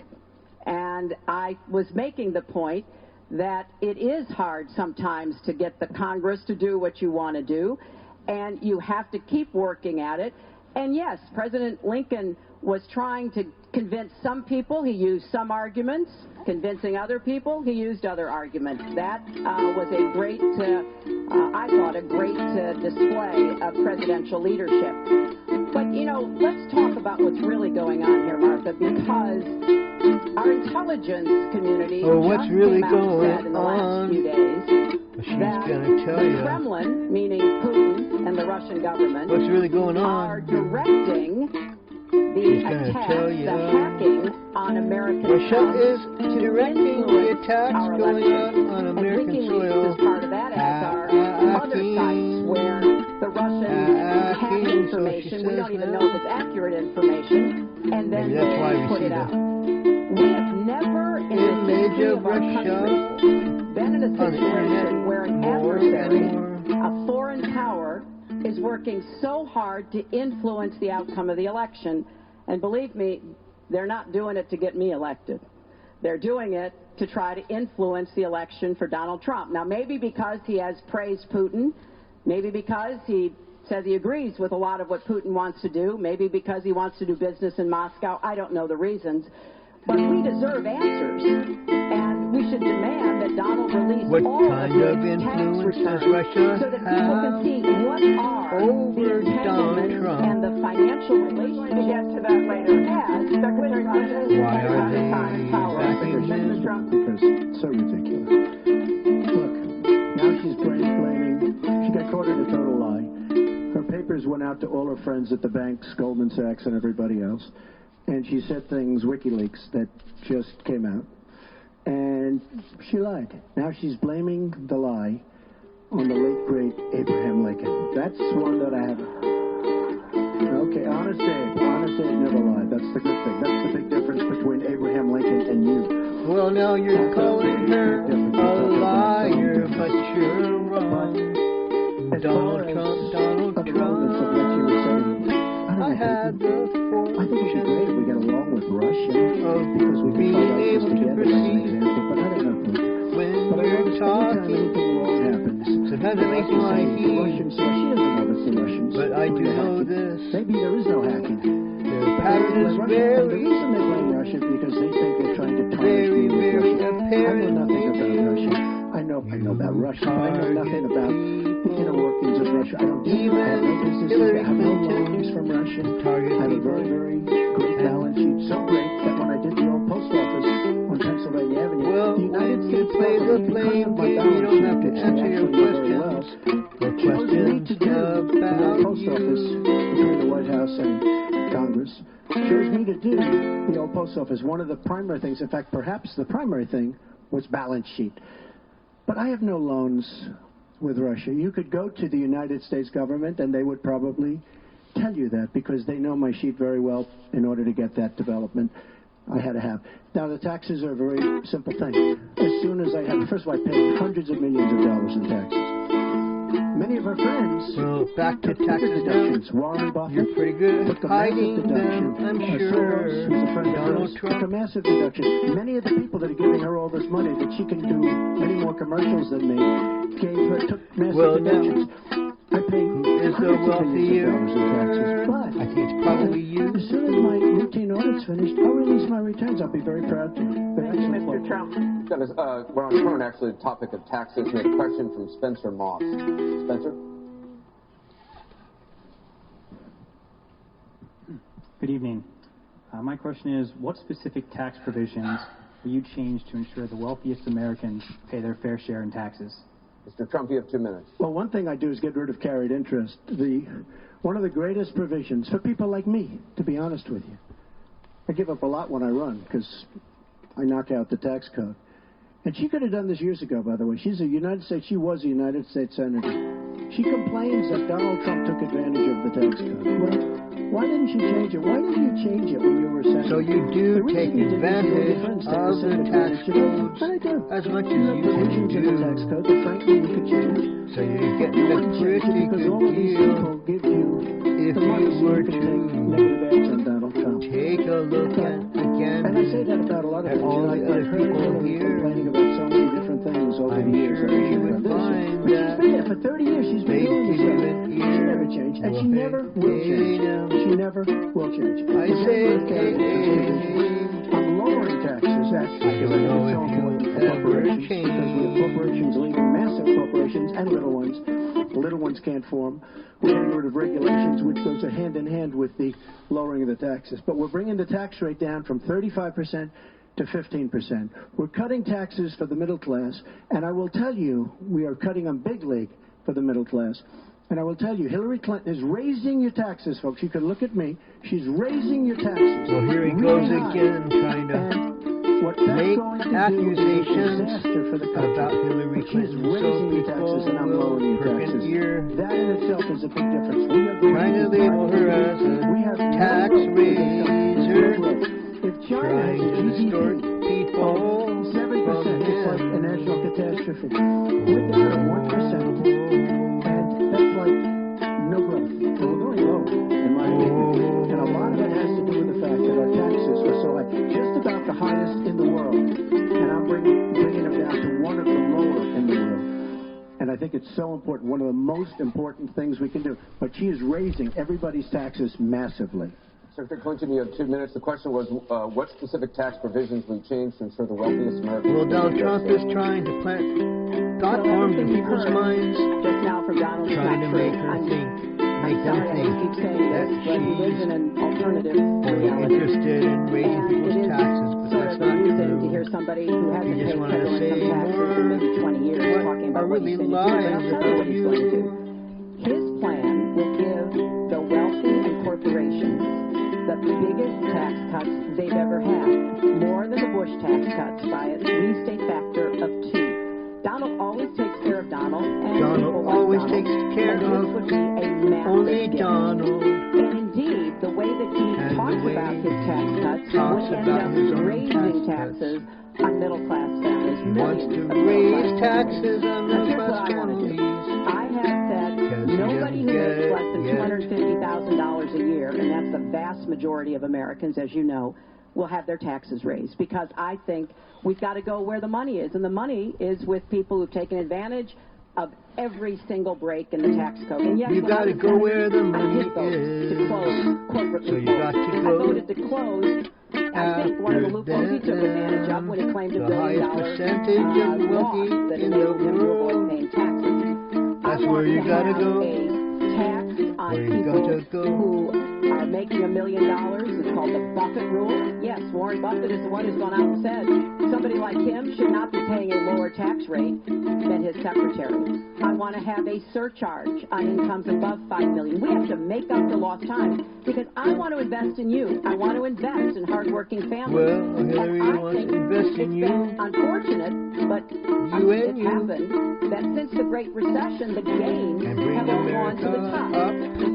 And I was making the point that it is hard sometimes to get the Congress to do what you want to do, and you have to keep working at it. And yes, President Lincoln was trying to convince some people. He used some arguments. Convincing other people, he used other arguments. That was a great, I thought, a great display of presidential leadership. But, you know, let's talk about what's really going on here, Martha, because our intelligence community what's really going said in the last few days that the Kremlin, meaning Putin and the Russian government, what's really going on? Are directing the attacks, the hacking on American Russia is directing the attacks going on American soil. Is part of that, as are other sites where the Russians have information. We don't even know if it's accurate information, and then they put it out. We have never in the history of our country been in a situation where an adversary, a foreign power, is working so hard to influence the outcome of the election. And believe me, they're not doing it to get me elected. They're doing it to try to influence the election for Donald Trump. Now, maybe because he has praised Putin, maybe because he says he agrees with a lot of what Putin wants to do, maybe because he wants to do business in Moscow. I don't know the reasons. But we deserve answers, and we should demand that Donald release all of his tax returns so that people can see what are the entanglements and the financial relations. To get to that later. Has Secretary Clinton, why are they backing Mr. Trump? Because it's so ridiculous. Look, now she's blaming. She got caught in a total lie. Her papers went out to all her friends at the banks, Goldman Sachs, and everybody else. And she said things, WikiLeaks, that just came out. And she lied. Now she's blaming the lie on the late, great Abraham Lincoln. That's one that I haven't. Okay, Honest Abe never lied. That's the good thing. That's the big difference between Abraham Lincoln and you. Well, now you're calling her a liar, but you're wrong. Donald Trump. I had the fortune. I think it'd be great if we get along with Russia because we being can able to perceive but I don't know. when But you're talking. anything wrong happens. Sometimes it makes me want to The Russians, she doesn't know it's the Russians. But I do know this. Maybe there is no hacking. The pattern is The very, reason they blame Russia because they think they're trying to tarnish very, me with very Russia. apparent. I know nothing about Russia. I know about Russia, but I know nothing about the inner workings of Russia. I don't Even have no business. Hillary I have no Clinton loans from Russia. target I have a people. very, very great balance sheet. So great that when I did the old post office on Pennsylvania Avenue, Well, the United when you States play the government, blame because of my game, you don't have to balance sheet, answer your which they actually know very questions. The chose me questions to do the about post office between the White House and Congress. Chose me to do the old post office. One of the primary things, in fact, perhaps the primary thing, was balance sheet. But I have no loans with Russia. You could go to the United States government and they would probably tell you that because they know my sheet very well in order to get that development I had to have. Now, the taxes are a very simple thing. As soon as I have, first of all, I paid hundreds of millions of dollars in taxes. Many of our friends. Well, back to took taxes now. deductions. Warren Buffett. You're pretty good took at a hiding massive deduction. them, I'm Soros, sure. who's a friend of Donald hers, Trump. took a massive deduction. Many of the people that are giving her all this money that she can do many more commercials than me took massive deductions. I pay Is the hundreds of wealthier? millions of dollars in taxes. But I think it's probably you. as soon as my routine audit's finished, I'll release my returns. I'll be very proud to. Thank you, Mr. Trump. We're on current, actually, the topic of taxes. We have a question from Spencer Moss. Spencer? Good evening. My question is, what specific tax provisions will you change to ensure the wealthiest Americans pay their fair share in taxes? Mr. Trump, you have 2 minutes. Well, one thing I do is get rid of carried interest. One of the greatest provisions for people like me, to be honest with you. I give up a lot when I run because I knock out the tax code. And she could have done this years ago, by the way. She was a United States Senator. She complains that Donald Trump took advantage of the tax code. Well, why didn't she change it? Why didn't you change it when you were senator? So you do take advantage of the tax codes as much as you can do. The tax code that frankly we could change. So you're getting a pretty good deal if you were to take a look at, again, and I say that about a lot of at all the other people here. Complaining about so many different things over the years. I'm sure you would find that she's been there for 30 years. She's been doing this. She never changed, and she never will change. She never will change. I say, I'm lowering taxes, actually. I don't know if you ever change. Because we have corporations leaving, massive corporations and little ones. The little ones can't form. We're getting rid of regulations, which goes hand in hand with the lowering of the taxes. But we're bringing the tax rate down from 35% to 15%. We're cutting taxes for the middle class, and I will tell you, we are cutting them big league for the middle class. And I will tell you, Hillary Clinton is raising your taxes, folks. You can look at me. She's raising your taxes. Well, here he goes again, trying to make accusations about Hillary Clinton. So people will perk an ear, that in itself is a big difference. Trying to label her as a tax raiser, trying to distort people 7%, it's like a national catastrophe. We're down at 1%, and that's like no growth. So we're going low, in my opinion. And a lot of it has to do with the fact that our taxes are so high, just about the highest in the world. And I'm bringing them down to one of the lower in the world. And I think it's so important, one of the most important things we can do. But she is raising everybody's taxes massively. Secretary Clinton, you have 2 minutes. The question was, what specific tax provisions will you change to ensure the wealthiest Americans... Well, Donald Trump is trying to plant thought forms in people's minds, just now from Donald trying to make them think that she's only interested in raising people's taxes, but that's not true. To hear somebody who hasn't You just paid wanted to federal say income taxes for maybe 20 years talking about what he's going to do. lies about you. His plan will give the wealthy and corporations the biggest tax cuts they've ever had, more than the Bush tax cuts by at least a factor of 2. Donald always takes care of Donald, and Donald always takes care of only Donald. And indeed, the way that he talks about his tax cuts would end up raising taxes on middle-class families. He wants to raise taxes on middle-class families. I have said nobody who makes less than $250,000 a year, and that's the vast majority of Americans, as you know, will have their taxes raised, because I think we've got to go where the money is, and the money is with people who've taken advantage of every single break in the tax code. And yes, you've got to go where the money is. To close corporate so you got to go. I voted to close. I think one of the loopholes he took advantage of when he claimed $1 billion loss that enabled him to avoid paying taxes. That's where you got to go. A tax on people who are making $1 million. It's called the Buffett rule. Yes, Warren Buffett is the one who's gone out and said somebody like him should not be paying a lower tax rate than his secretary. I want to have a surcharge on incomes above $5 million. We have to make up for lost time, because I want to invest in you. I want to invest in hardworking families. Well, Hillary wants to invest in you. It's been unfortunate, but it's happened that since the Great Recession, the gains have all gone to the top.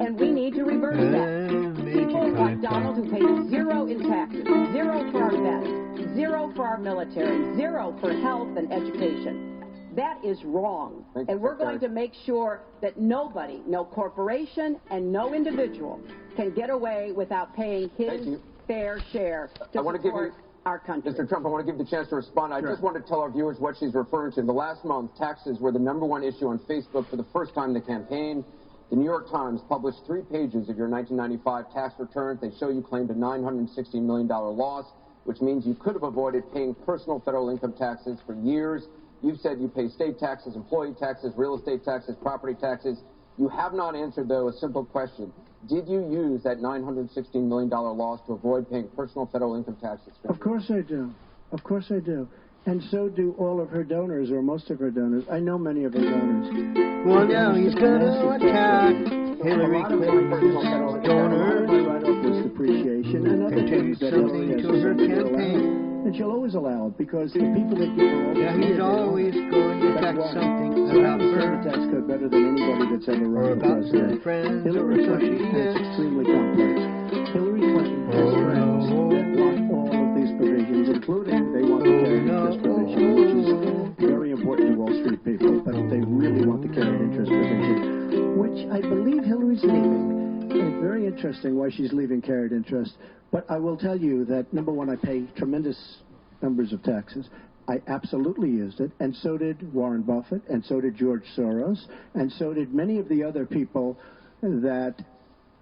And we need to reverse that. People like Donald, who paid 0 in taxes, 0 for our vets, 0 for our military, 0 for health and education. That is wrong. And we're going to make sure that nobody, no corporation and no individual can get away without paying his fair share to support our country. Mr. Trump, I want to give you the chance to respond. I just want to tell our viewers what she's referring to. The last month, taxes were the #1 issue on Facebook for the first time in the campaign. The New York Times published 3 pages of your 1995 tax returns. They show you claimed a $960 million loss, which means you could have avoided paying personal federal income taxes for years. You've said you pay state taxes, employee taxes, real estate taxes, property taxes. You have not answered, though, a simple question. Did you use that $916 million loss to avoid paying personal federal income taxes? Of course I do. Of course I do. And so do all of her donors, or most of her donors. I know many of her donors. Well, now he's gonna attack Hillary Clinton's donors. My write-off was depreciation and other things that Hillary has to her campaign. And she'll always allow it, because the people that give her all the He's always going to attack something about the tax code better than anybody that's ever run for president. Friends Hillary Clinton is extremely complex. Hillary Clinton has friends that want all of these provisions, including they want the carried interest provision, which is very important to Wall Street people, but they really want the carried interest provision, which I believe Hillary's leaving. It's very interesting why she's leaving carried interest. But I will tell you that, number one, I pay tremendous numbers of taxes. I absolutely used it, and so did Warren Buffett, and so did George Soros, and so did many of the other people that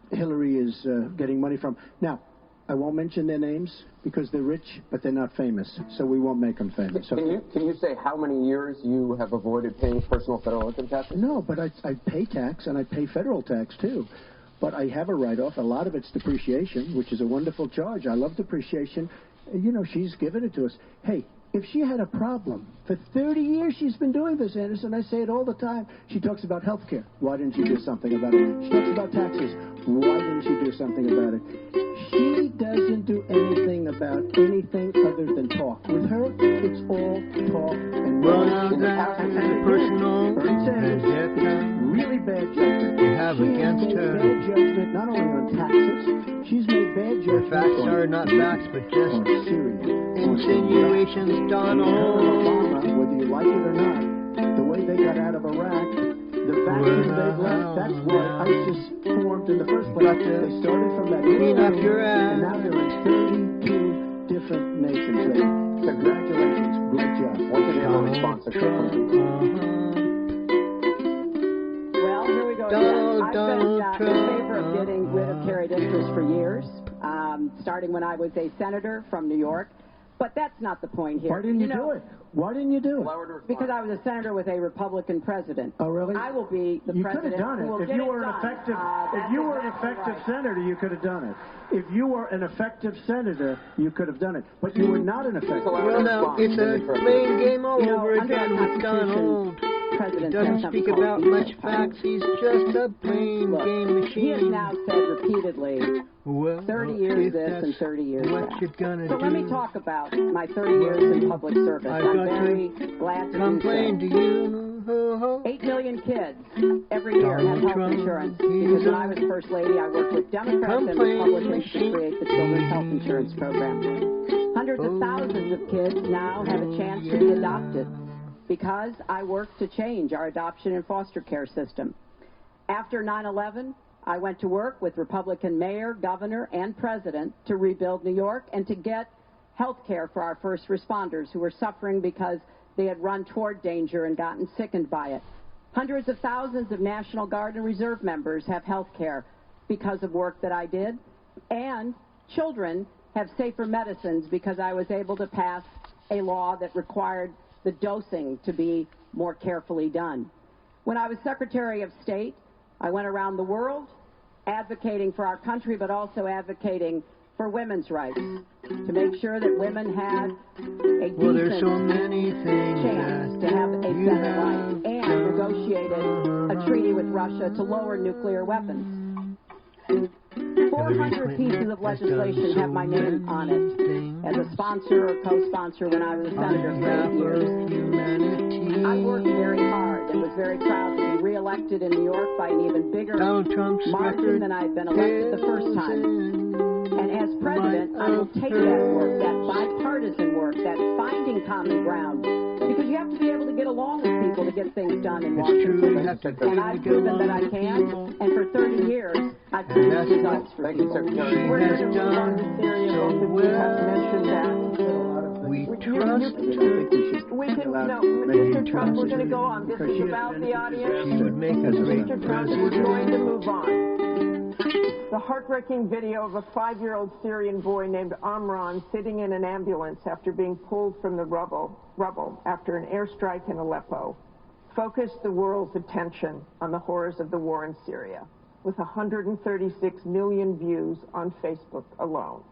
Hillary is getting money from. Now, I won't mention their names because they're rich, but they're not famous, so we won't make them famous. Can you say how many years you have avoided paying personal federal income taxes? No, but I pay tax, and I pay federal tax, too. But I have a write-off. A lot of it's depreciation, which is a wonderful charge. I love depreciation. You know, she's given it to us. Hey, if she had a problem, for 30 years she's been doing this, Anderson. I say it all the time. She talks about health care. Why didn't she do something about it? She talks about taxes. Why didn't she do something about it? She doesn't do anything about anything other than talk. With her, it's all talk and personal really bad judgment. You have against her. Bad judgment, not only on taxes, she's made bad judgment. The facts are not facts, but just insinuations, Donald. Obama, whether you like it or not, the way they got out of Iraq, the vacuum they've left, that's why ISIS formed in the first place. They started from that little area, and now they're in 32 different nations. Congratulations, great job. What's the name of the response? Well, here we go again. I've been in favor of getting rid of carried interest for years, starting when I was a senator from New York. But that's not the point here. Why didn't you do it? Why didn't you do it? Because I was a senator with a Republican president. Oh, really? I will be the president. You could have done it. If you were an effective, senator, you could have done it. If you were an effective senator, you could have done it. But you were not an effective. Well, now it's a playing game all over again with Donald. He doesn't speak about much facts. He's just a plain game machine. He has now said repeatedly, 30 years this and 30 years that. So let me talk about my 30 years in public service. I'm very glad to complain to you. 8 million kids every year have health insurance. Because when I was First Lady, I worked with Democrats and Republicans to create the Children's Health Insurance Program. Hundreds of thousands of kids now have a chance to be adopted because I worked to change our adoption and foster care system. After 9/11, I went to work with Republican mayor, governor, and president to rebuild New York and to get health care for our first responders who were suffering because they had run toward danger and gotten sickened by it. Hundreds of thousands of National Guard and Reserve members have health care because of work that I did. And children have safer medicines because I was able to pass a law that required the dosing to be more carefully done. When I was Secretary of State, I went around the world advocating for our country, but also advocating for women's rights, to make sure that women had a decent chance to have a better life, and negotiated a treaty with Russia to lower nuclear weapons. 400 pieces of legislation have my name on it as a sponsor or co-sponsor when I was a senator for 8 years. I worked very hard and was very proud to be re-elected in New York by an even bigger margin than I had been elected the first time. And as president, I will take that work, that bipartisan work, that finding common ground, because you have to be able to get along with people to get things done in Washington. And I've proven that I can, and for 30 years, I've produced results for people. We're going to move on to Syria, both of you have mentioned that. We trust. Mr. Trump, we're going to go on. This is about the audience. She would make a great Mr. Trump, we're going to move on. The heartbreaking video of a 5-year-old Syrian boy named Amran sitting in an ambulance after being pulled from the rubble after an airstrike in Aleppo focused the world's attention on the horrors of the war in Syria, with 136 million views on Facebook alone.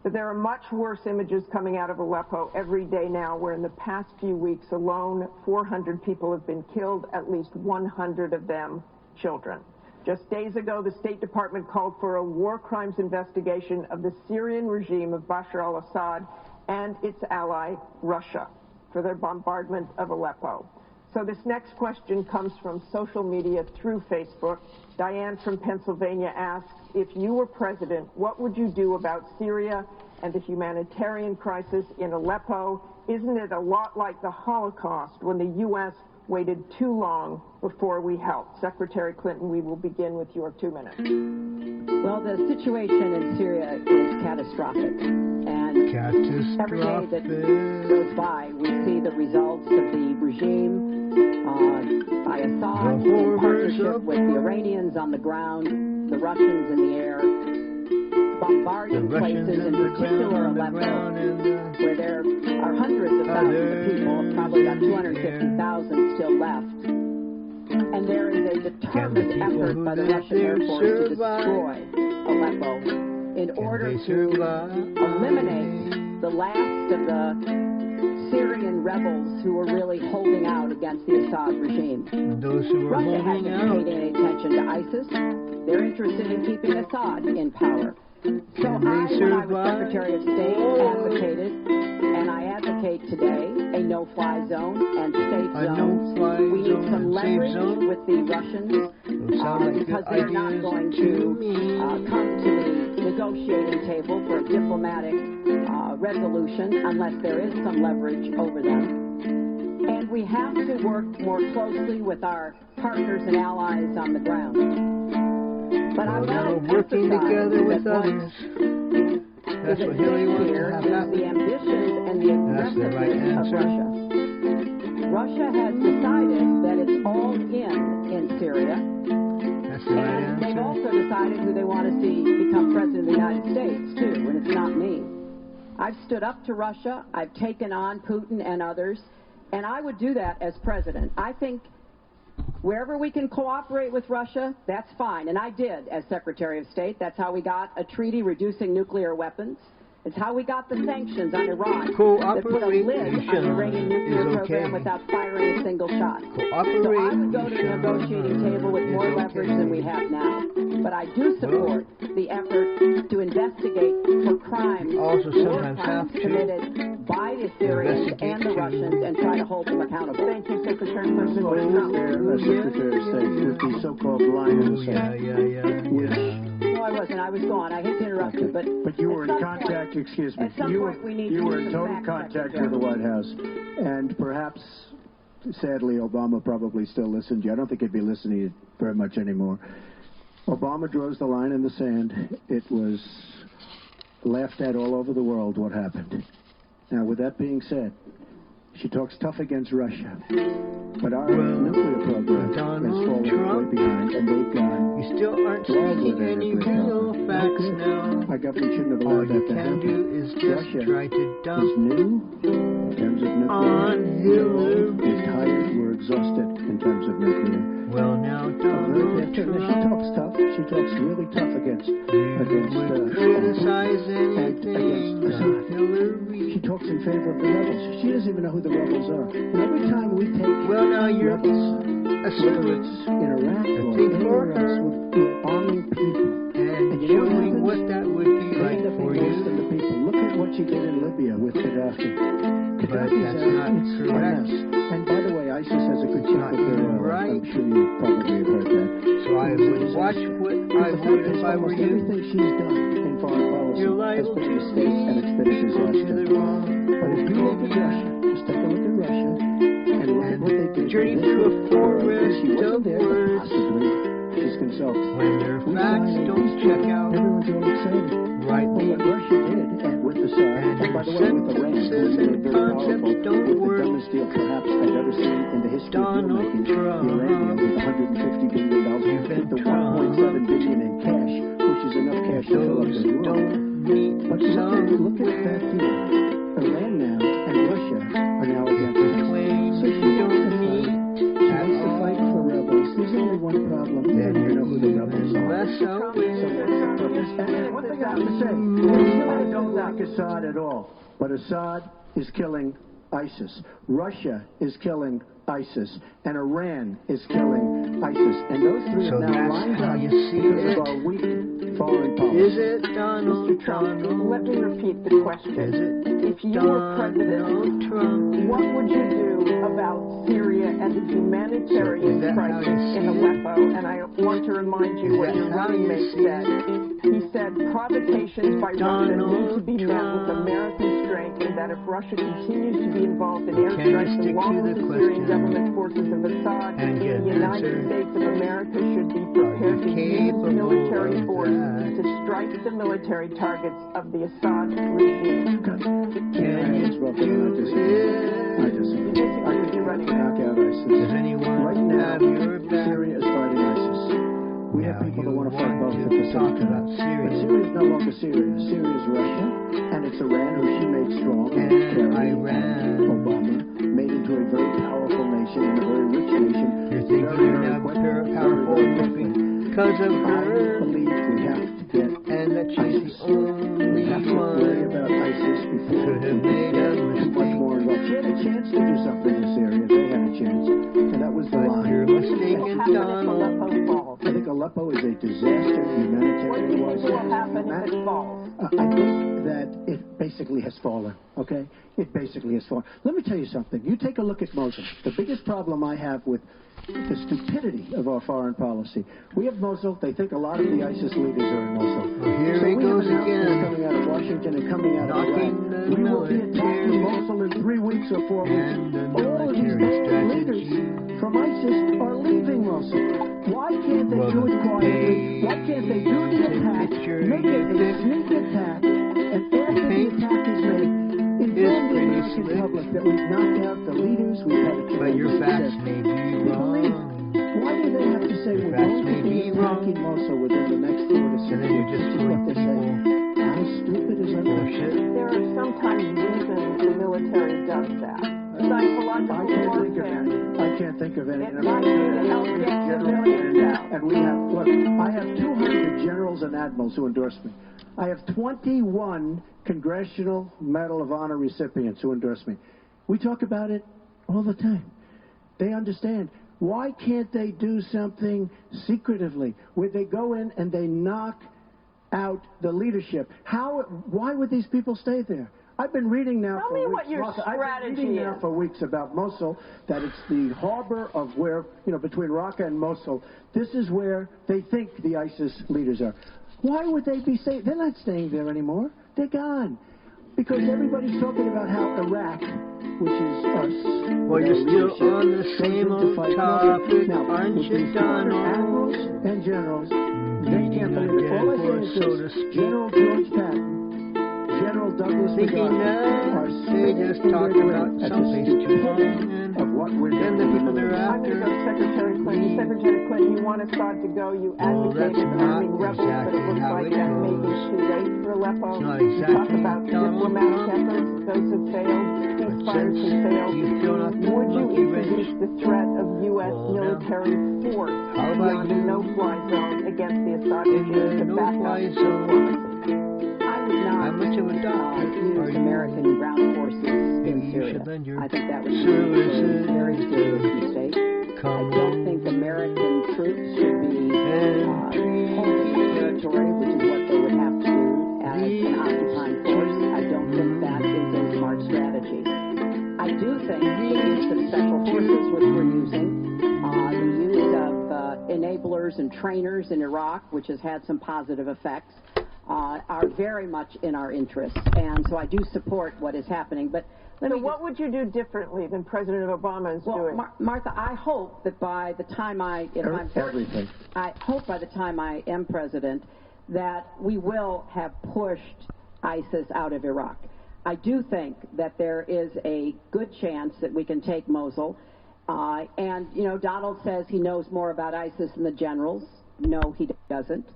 But there are much worse images coming out of Aleppo every day now, where in the past few weeks alone, 400 people have been killed, at least 100 of them children. Just days ago, the State Department called for a war crimes investigation of the Syrian regime of Bashar al-Assad and its ally, Russia, for their bombardment of Aleppo. So this next question comes from social media through Facebook. Diane from Pennsylvania asks, if you were president, what would you do about Syria and the humanitarian crisis in Aleppo? Isn't it a lot like the Holocaust when the U.S. waited too long before we helped? Secretary Clinton, we will begin with your 2 minutes. Well, the situation in Syria is catastrophic. And every day that goes by, we see the results of the regime by Assad in partnership with the Iranians on the ground, the Russians in the air, bombarding places, in particular Aleppo, where there are hundreds of thousands of people, probably about 250,000 still left. And there is a determined effort by the Russian Air Force to destroy Aleppo in order to eliminate the last of the Syrian rebels who are really holding out against the Assad regime. Russia hasn't paid any attention to ISIS. They're interested in keeping Assad in power. So when I was Secretary of State, advocated, and I advocate today, a no-fly zone and safe zones. We need some leverage with the Russians because they're not going to come to the negotiating table for a diplomatic resolution unless there is some leverage over them. And we have to work more closely with our partners and allies on the ground. But I want to working together with others. That's what Hillary wants to have happen. The ambitions and the aggressiveness of Russia. Russia has decided that it's all in Syria. That's the right and answer. They've also decided who they want to see become president of the United States, too, and it's not me. I've stood up to Russia. I've taken on Putin and others, and I would do that as president. I think wherever we can cooperate with Russia, that's fine. And I did as Secretary of State. That's how we got a treaty reducing nuclear weapons. It's how we got the sanctions on Iran that put a lid on the Iranian nuclear program without firing a single shot. So I would go to the negotiating table with more leverage than we have now. But I do support the effort to investigate for crimes, war crimes committed by the Syrians and the Russians and try to hold them accountable. Thank you, Secretary Clinton. Secretary of State, with the so-called line in the sand. No, I wasn't. I was gone. I hate to interrupt you, but you were in contact. Excuse me. You were in total contact with the White House, and perhaps, sadly, Obama probably still listened to you. I don't think he'd be listening very much anymore. Obama draws the line in the sand. It was laughed at all over the world what happened. Now, with that being said, she talks tough against Russia, but our nuclear program has fallen way behind, and they've gone. You still aren't speaking any real facts now. Our government shouldn't have allowed that to happen. All you can do is just try to dump is new in terms of nuclear. On Hillary. We're tired. We're exhausted in terms of nuclear. Well, now Donald Trump. She talks tough. She talks really tough against criticize anything. Hillary. She talks in favor of the rebels. She doesn't even know who the rebels are. And every time we take rebels, whether it's in Iraq or anywhere else, we're arming people and showing what that would be like for you. Look at what she did in Libya with Gaddafi. But that's not correct. And by the way, ISIS has a good chance of their own. I'm sure you probably have heard that. So I would watch what I would if I were you. Everything she's done in foreign policy has been a mistake, and it's been a disaster. But if you look at Russia, just take a look at Russia, and look at what they did. Journey through a forest of words. She's consulted. When their facts don't check out, everyone's all excited. Right. Well, what Russia did, and with the Tsar, and by the way, with Iran, who's been very powerful, with the dumbest deal perhaps I've ever seen in the history of deal-making, the Iranians with $150 billion, with the $1.7 billion in cash, which is enough cash to fill up the world. But look at that deal. Iran now and Russia are now against us. So she wants to fight for rebels. There's only one problem. And you know who the rebels are. One thing I have to say, I don't like like Assad at all, but Assad is killing ISIS. Russia is killing ISIS, and Iran is killing ISIS. And those three So have now that's lined how up you see because it. of our weak foreign policy. Is it Donald Mr. Trump, Trump? let me repeat the question. Is it If you were president, Donald Trump? what would you do about Syria and the humanitarian So is that how crisis you in see it? Aleppo? And I want to remind you Is what that your how running you mate see said. He said provocations by Russia need to be met with American strength, and that if Russia continues to be involved in airstrikes stick along to with the the Syrian question government forces of Assad, and get the an United answer? States of America should be prepared to use capable military of force that? to strike the military targets of the Assad regime. Can you do I it? disagree. You disagree with your running mate. Knock out ISIS. Does anyone Right now, have your back? Syria is fighting ISIS. We have Now people you that want to fight both want at to the same talk time. about But Syria. Syria is no longer Syria. Syria is Russia, and it's Iran, who she made strong, And Kerry, Iran. Obama, made into a very powerful nation and a very rich nation. You're thinking very, you're very now quickly, powerful very, and very quickly quickly. because of I her, believe we have to get and that she's the we have to worry only about one ISIS before could have made a too much mistake. more involved. She had a chance to do something in Syria. They had a chance, and that was the But line. you're What mistaken, will happen if Donald. Aleppo falls? I think Aleppo is a disaster What do humanitarian you wise. think will happen if it falls? I think that it basically has fallen, okay? It basically has fallen. Let me tell you something. You take a look at Mosul. The biggest problem I have with the stupidity of our foreign policy. We have Mosul. They think a lot of the ISIS leaders are in Mosul. Well, here So he we have goes announcements again. coming out of Washington and coming out of Knocking Iraq. the We will be attacking military Mosul in 3 weeks or 4 weeks. and the All of these military leaders strategy. from ISIS are leaving Mosul. Why can't they Well, do it the quietly? Why can't they do the attack, picture make it a you sneak attack, and after the paint attack is made, inform the pretty American slick. public that we've knocked out the leaders, we've had a But your tremendous facts success. may be Believe. wrong. Why do they have to say Your we're facts going may to be be attacking wrong. Mosul within the next 4 to 6 And then you're weeks? just This is what doing they're saying. How stupid is that? Bullshit. There are sometimes reasons the military does that. Psychological warfare. I can't think of any. It might be to help get civilians out. And we have, look, I have 200 generals and admirals who endorse me. I have 21 Congressional Medal of Honor recipients who endorse me. We talk about it all the time. They understand. Why can't they do something secretively where they go in and they knock out the leadership? Why would these people stay there? I've been reading now Tell for me weeks. what your Martha, I've been strategy reading now is. for weeks about Mosul, that it's the harbor of where, between Raqqa and Mosul. This is where they think the ISIS leaders are. Why would they be staying? They're not staying there anymore. They're gone. Because everybody's talking about how Iraq, which is us, Well, you're still leadership, on the goes same in to old fight topic, Mosul. Now, aren't with you, these 200 Donald? admirals and generals, they can't Beating a believe it. dead All I say horse, is so this: to speak. General George Patton, General Douglas Thinking MacArthur that are they just spinning talked their about grave at the someplace too long, stupidity and of what we're then the doing. people they're I'm going to go after. Secretary Clinton. Secretary Clinton, you want Assad to go. You Well, that's advocated not arming rebels, but it exactly looks how like it that may be goes. too late for Aleppo. It's not You talk exactly about Donald diplomatic Trump. efforts. Those have failed. But Ceasefires since have failed. you've thrown out the Would you monkey wrench, introduce the threat of U.S. Well, now, military force how about beyond a you no-fly zone against the Assad in regime the to back up no-fly diplomacy? I would not how much of a doctor use are you? American ground forces in Maybe you Syria. should lend your I think that would be a services very serious to mistake. I come don't think American troops should be and holding territory, which is what they would have to do as an occupying force. I don't think that is a smart strategy. I do think the use of special forces, which we're using, the use of enablers and trainers in Iraq, which has had some positive effects, are very much in our interest. And so I do support what is happening. But So what would you do differently than President Obama is doing? Martha, I hope that by the time Everything. I hope by the time I am president that we will have pushed ISIS out of Iraq. I do think that there is a good chance that we can take Mosul. And, Donald says he knows more about ISIS than the generals. No, he doesn't.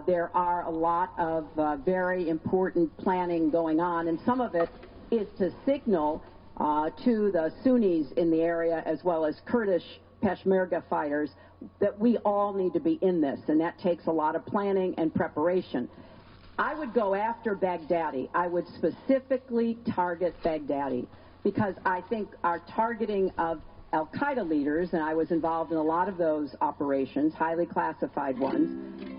There are a lot of very important planning going on, and some of it is to signal to the Sunnis in the area as well as Kurdish Peshmerga fighters that we all need to be in this, and that takes a lot of planning and preparation. I would go after Baghdadi. I would specifically target Baghdadi because I think our targeting of al-Qaeda leaders, and I was involved in a lot of those operations, highly classified ones,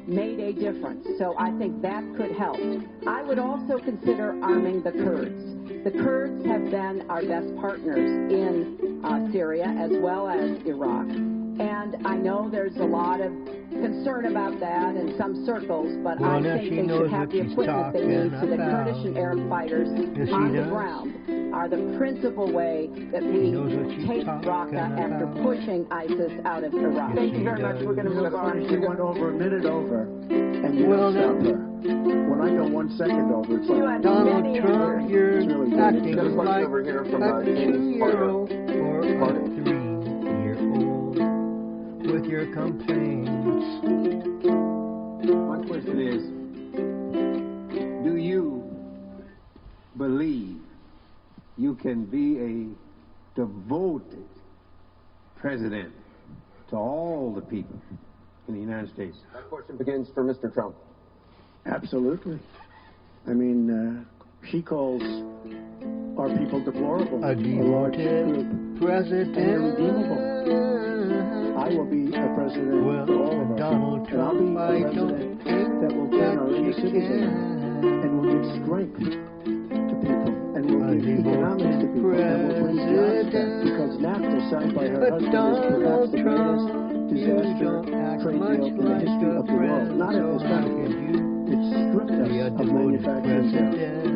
made a difference. So I think that could help. I would also consider arming the Kurds. The Kurds have been our best partners in Syria as well as Iraq. And I know there's a lot of concern about that in some circles, but I think they should have the equipment they need so the Kurdish and Arab fighters on the ground are the principal way that we take Raqqa after pushing ISIS out of Iraq. Thank you very much. We're going to move on. She went over a minute over, and you don't stop her. When I go 1 second over, it's like Donald Trump, you're acting Got a question like over here from a James 2-year-old or a Carter. 3-year-old with your complaints. My question is, do you believe you can be a devoted president to all the people in the United States? That question begins for Mr. Trump. absolutely. I mean, she calls our people deplorable. A devoted president. I will be a president for all of us. Donald And I'll be Trump, I a don't president think that will turn our inner that cities you around can. and will give strength to people and will A give economics to people and will bring jobs back, because NAFTA, signed by her But husband, is perhaps Donald the Trump, greatest you disaster don't act trade much deal in the like history a of the world. friend, Not at so this how time. could you It stripped us be a of devoted manufacturing jobs. president?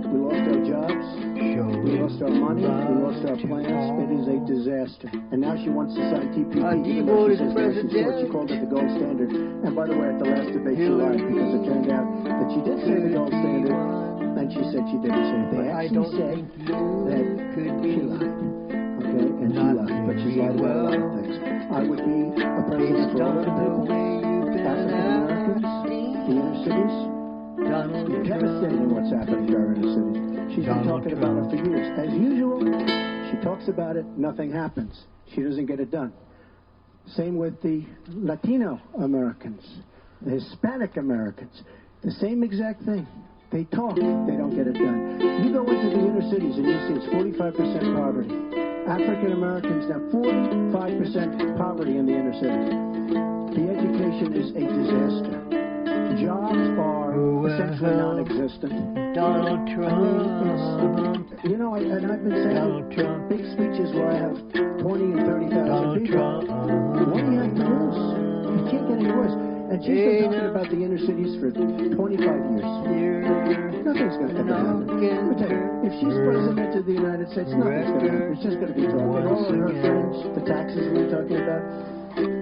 We lost our jobs. We lost our money, we lost our plans. It is a disaster. And now she wants to sign TPP. A even though she devoted says no, she's short. She president. called it the gold standard. And by the way, at the last debate, she lied, because it turned out that she did say the gold standard, and she said she didn't say it. They But I actually don't said think you that could she be lied. Okay, and she not lied, but she's very lied about a lot of well things. I would be a president based for all on of the the people, way you've been African Americans, the inner cities. Donald It's Trump. devastating what's happening to our inner cities. She's been Donald talking about it Trump. for years. As usual, she talks about it, nothing happens. She doesn't get it done. Same with the Latino Americans, the Hispanic Americans. The same exact thing. They talk, they don't get it done. You go into the inner cities and you see it's 45% poverty. African Americans now 45% poverty in the inner cities. The education is a disaster. Jobs are essentially non-existent. Donald Trump. You know, and I've been saying Donald Trump. big speeches where I have 20 and 30,000 Donald people. Trump. What do you have to lose? You can't get any worse. And she's been talking about the inner cities for 25 years. Nothing's going to happen. Let me tell you, if she's president of the United States, nothing's going to happen. It's just going to be talk. And all of her friends, the taxes we're talking about,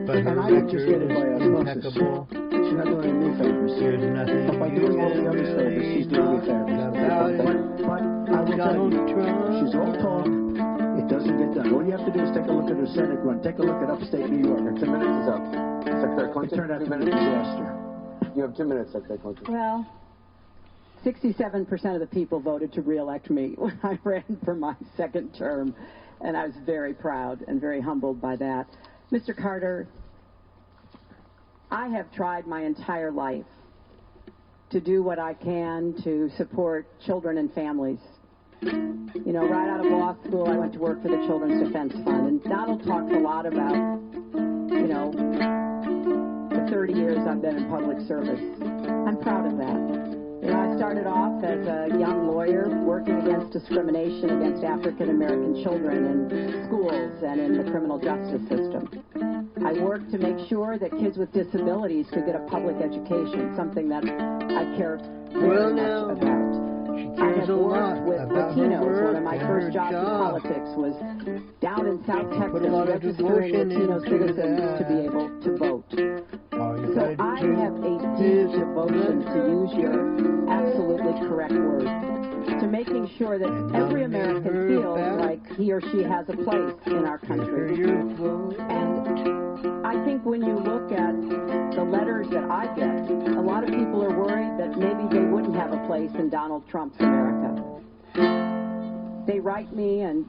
But and I would just get it by osmosis. She's not doing any favors. There's nothing But by doing all the other favors, she's doing me favors. But I will tell you, she's all talk. It doesn't get done. All you have to do is take a look at her Senate run. Take a look at upstate New York. 2 minutes is up. Secretary It Clinton, turned out 2 to be a minutes. disaster. You have 2 minutes, Secretary Clinton. Well, 67% of the people voted to re-elect me when I ran for my second term, and I was very proud and very humbled by that. Mr. Carter, I have tried my entire life to do what I can to support children and families. You know, right out of law school, I went to work for the Children's Defense Fund, and Donald talks a lot about, you know, the 30 years I've been in public service. I'm proud of that. You know, I started off as a young lawyer working against discrimination against African American children in schools and in the criminal justice system. I worked to make sure that kids with disabilities could get a public education, something that I care very much about. I have worked with Latinos. One of my first jobs in politics was down in South Texas, registering Latino citizens to be able to vote. So I have a deep devotion, to use your absolutely correct word, to making sure that every American feels like he or she has a place in our country. And I think when you look at the letters that I get, a lot of people are worried that maybe they wouldn't have a place in Donald Trump's America. They write me, and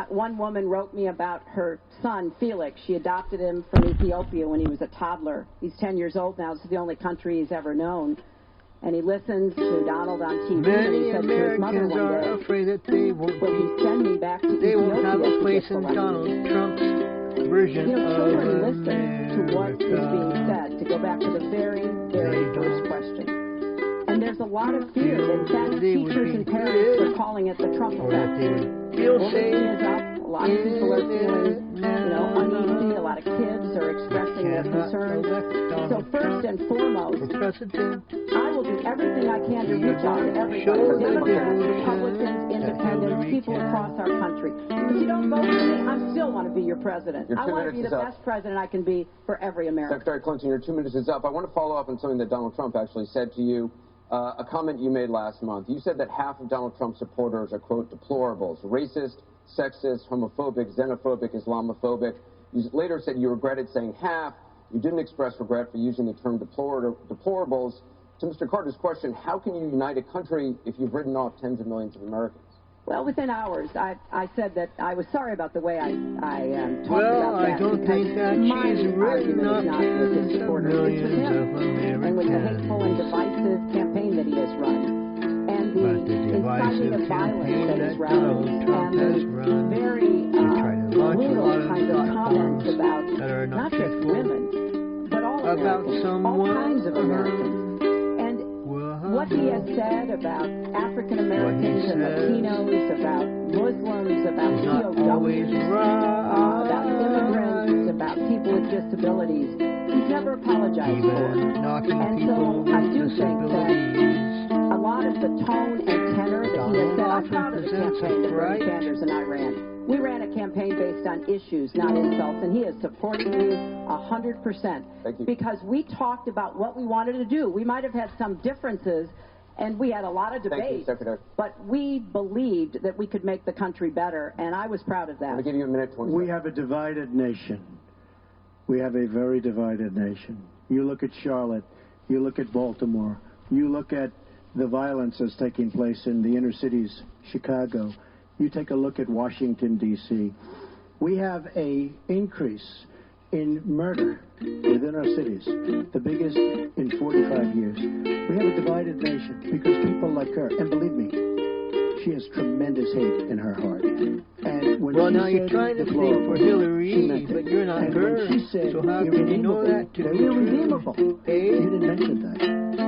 one woman wrote me about her son, Felix. She adopted him from Ethiopia when he was a toddler. He's 10 years old now. This is the only country he's ever known. And he listens to Donald on TV, and he Many said to his mother Americans one are day, afraid that they won't will he send me back to they Ethiopia won't have a to place get in selected? Donald Trump's version You know, of children listen to what is being America. said, to go back to the very, very first question. And there's a lot of fear. In fact, They would teachers be and parents are included, calling it the Trump or that effect. they would feel Well, safe. is up. A lot of people are feeling, uneasy. A lot of kids are expressing their concerns. So first and foremost, For president, I will do everything I can to reach out to everybody, Democrats, Republicans, independents, people across our country. If you don't vote for me, I still want to be your president. Your I 2 want to be minutes the is up. best president I can be for every American. Secretary Clinton, your 2 minutes is up. I want to follow up on something that Donald Trump actually said to you, a comment you made last month. You said that half of Donald Trump's supporters are, quote, deplorables, racist, sexist, homophobic, xenophobic, Islamophobic. You later said you regretted saying half. You didn't express regret for using the term deplorables. To Mr. Carter's question, how can you unite a country if you've written off tens of millions of Americans? Well, within hours, I said that I was sorry about the way I talked well, about that. I don't because think that my she's written argument up is not with his tens of supporters, it's with millions him. of Americans. And with the hateful and divisive campaign that he has run. And the inciting of violence that he's rallied. And the very brutal kinds of comments about not just women, but all Americans, all kinds of Americans. What he has said about African Americans and Latinos, about Muslims, about POWs, about immigrants, about people with disabilities, he's never apologized for. And so I do think that a lot of the tone and tenor that he has said, I'm proud of the campaign that Bernie Sanders and I ran. We ran a campaign based on issues, not insults, and he has supported me 100%. Because we talked about what we wanted to do. We might have had some differences, and we had a lot of debate, but we believed that we could make the country better, and I was proud of that. I'll give you a minute. We have a divided nation. We have a very divided nation. You look at Charlotte, you look at Baltimore, you look at the violence that's taking place in the inner cities, Chicago. You take a look at Washington, D.C. We have an increase in murder within our cities, the biggest in 45 years. We have a divided nation because people like her, and believe me, she has tremendous hate in her heart. And when well, now you're trying to speak for Hillary, but you're not and her. She said, so how can you know that to be irredeemable. You didn't mention that.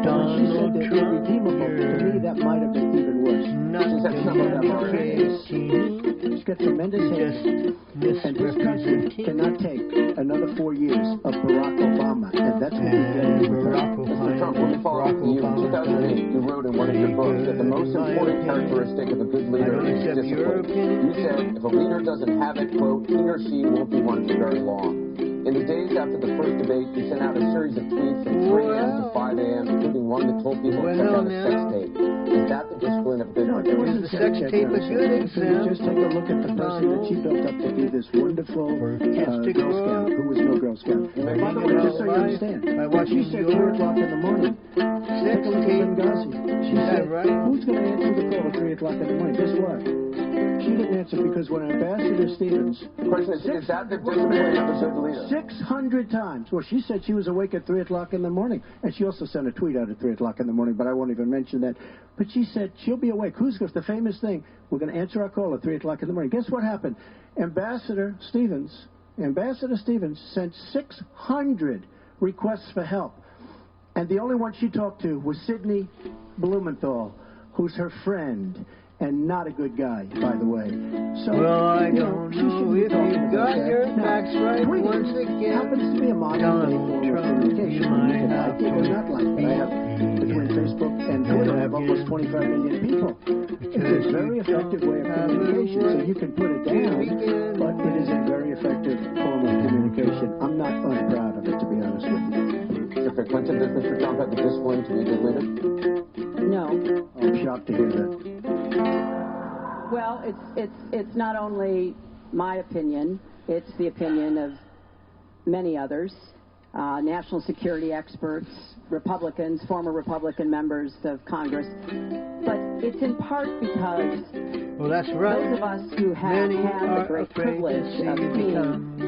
When she said they're irredeemable, to me that might have been even worse. She's got tremendous hate. And this country cannot take another 4 years of Barack Obama. And that's what we're getting with her. Mr. Trump, let me follow up with you. In 2008, you wrote in one of your books that the most important characteristic of a good leader is discipline. You said if a leader doesn't have it, quote, he or she won't be one for very long. In the days after the first debate, you sent out a series of tweets from 3 a.m. to 5 a.m., including one that told people to check out a sex tape. Is that the discipline of a good leader? Is the sex tape a good example? Just take a look at the person that she built up to be this wonderful Girl Scout, who was no Girl Scout. By the way, just so you understand, she said 3 o'clock in the morning. Take a look at Benghazi. She said, who's going to answer the call at 3 o'clock in the morning? Guess what? She didn't answer because when Ambassador Stevens... The question is that the discipline of a good leader? 600 times. Well, she said she was awake at 3 o'clock in the morning. And she also sent a tweet out at 3 o'clock in the morning, but I won't even mention that. But she said she'll be awake. Who's the famous thing? We're going to answer our call at 3 o'clock in the morning. Guess what happened? Ambassador Stevens sent 600 requests for help. And the only one she talked to was Sidney Blumenthal, who's her friend. And not a good guy, by the way. So, well, I don't know if you got your facts right once again. Happens to be a modern day form of communication. You can like it or not like it. I have, between Facebook and Twitter, I have almost 25 million people. It's a very effective way of communication, so you can put it down, but it is a very effective form of communication. I'm not unproud of it, to be honest with you. Secretary Clinton, does Mr. Trump have the discipline to be a good leader? No. I'm shocked to hear that. Well, it's not only my opinion, it's the opinion of many others, national security experts, Republicans, former Republican members of Congress. But it's in part because those of us who have had the great privilege of seeing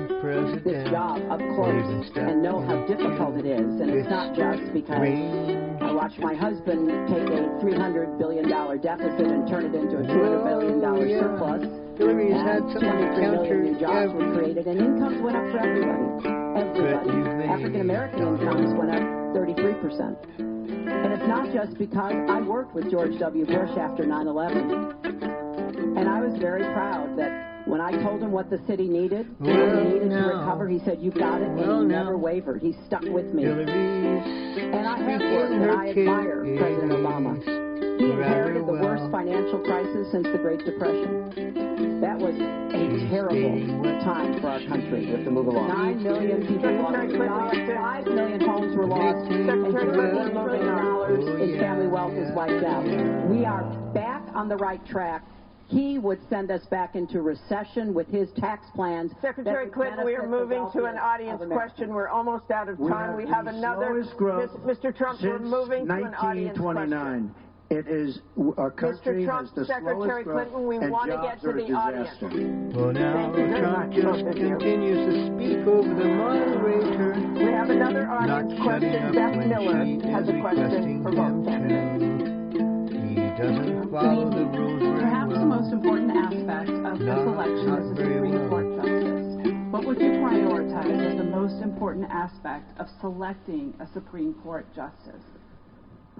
this job up close and know how difficult it is, and it's not just because I watched my husband take a $300 billion deficit and turn it into a $200 billion surplus. Hillary's had And some 23 million new jobs were created, and incomes went up for everybody. Everybody. African American incomes went up 33%. And it's not just because I worked with George W. Bush after 9/11. And I was very proud that when I told him what the city needed, what he needed to recover, he said, "You got it," and he never wavered. He stuck with me. And I have worked, and I admire President Obama. He inherited the worst financial crisis since the Great Depression. That was a terrible time for our country. We have to move along. 9 million people lost their jobs, 5 million homes were lost, and $2 billion in family wealth is wiped out. We are back on the right track. He would send us back into recession with his tax plans. Secretary Clinton, we are moving to an audience question. We're almost out of time. We have another. Mr. Trump, we're moving to an audience question. It is our country Mr. Trump, has the Secretary Clinton, we want to get to the audience. Well, now Trump just continues to speak over the moderator. We have another audience question. Beth Miller has a question for both candidates. He doesn't follow the rules very Perhaps well. the most important aspect of this election is the Supreme Court justice. What would you prioritize as the most important aspect of selecting a Supreme Court justice?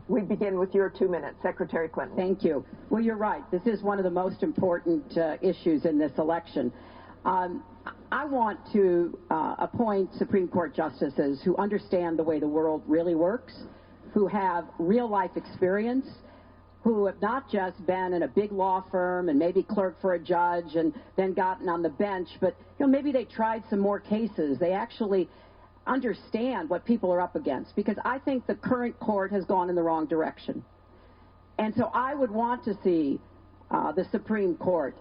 We begin with your 2 minutes, Secretary Clinton. Thank you. Well, you're right. This is one of the most important issues in this election. I want to appoint Supreme Court justices who understand the way the world really works, who have real-life experience, who have not just been in a big law firm and maybe clerked for a judge and then gotten on the bench, but maybe they tried some more cases. They actually understand what people are up against, because I think the current court has gone in the wrong direction. And so I would want to see the Supreme Court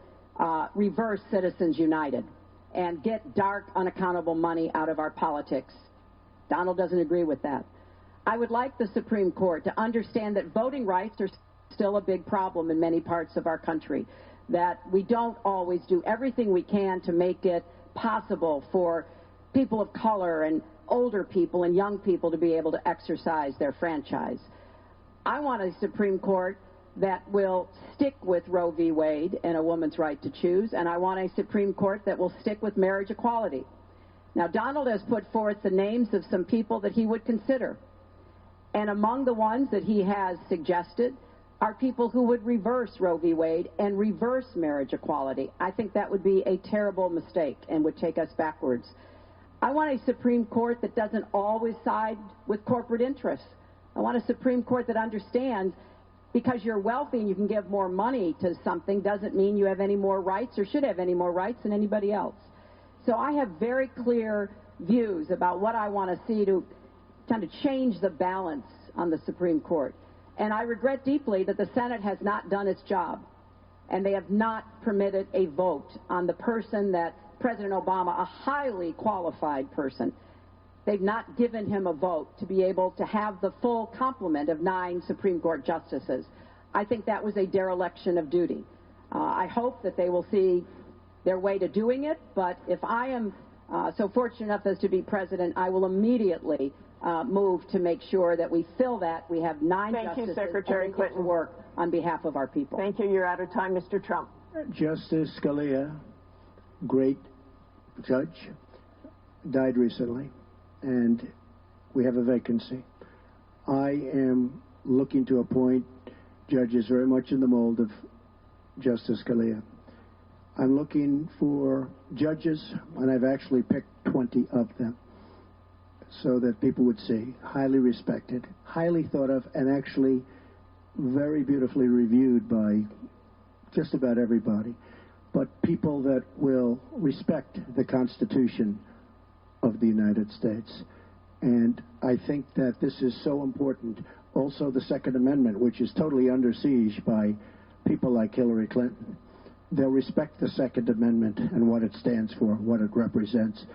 reverse Citizens United and get dark, unaccountable money out of our politics. Donald doesn't agree with that. I would like the Supreme Court to understand that voting rights are still a big problem in many parts of our country, that we don't always do everything we can to make it possible for people of color and older people and young people to be able to exercise their franchise. I want a Supreme Court that will stick with Roe v. Wade and a woman's right to choose, and I want a Supreme Court that will stick with marriage equality. Now, Donald has put forth the names of some people that he would consider, and among the ones that he has suggested are people who would reverse Roe v. Wade and reverse marriage equality. I think that would be a terrible mistake and would take us backwards. I want a Supreme Court that doesn't always side with corporate interests. I want a Supreme Court that understands because you're wealthy and you can give more money to something doesn't mean you have any more rights or should have any more rights than anybody else. So I have very clear views about what I want to see to kind of change the balance on the Supreme Court. And I regret deeply that the Senate has not done its job, and they have not permitted a vote on the person that President Obama, a highly qualified person, they've not given him a vote to be able to have the full complement of 9 Supreme Court justices. I think that was a dereliction of duty. I hope that they will see their way to doing it, but if I am so fortunate enough as to be president, I will immediately move to make sure that we fill that. We have 9 justices. Thank you, Secretary Clinton. To work on behalf of our people. Thank you. You're out of time, Mr. Trump. Justice Scalia, great judge, died recently, and we have a vacancy. I am looking to appoint judges very much in the mold of Justice Scalia. I'm looking for judges, and I've actually picked 20 of them, so that people would see, highly respected, highly thought of, and actually very beautifully reviewed by just about everybody, but people that will respect the Constitution of the United States. And I think that this is so important. Also, the Second Amendment, which is totally under siege by people like Hillary Clinton. They'll respect the Second Amendment and what it stands for, what it represents.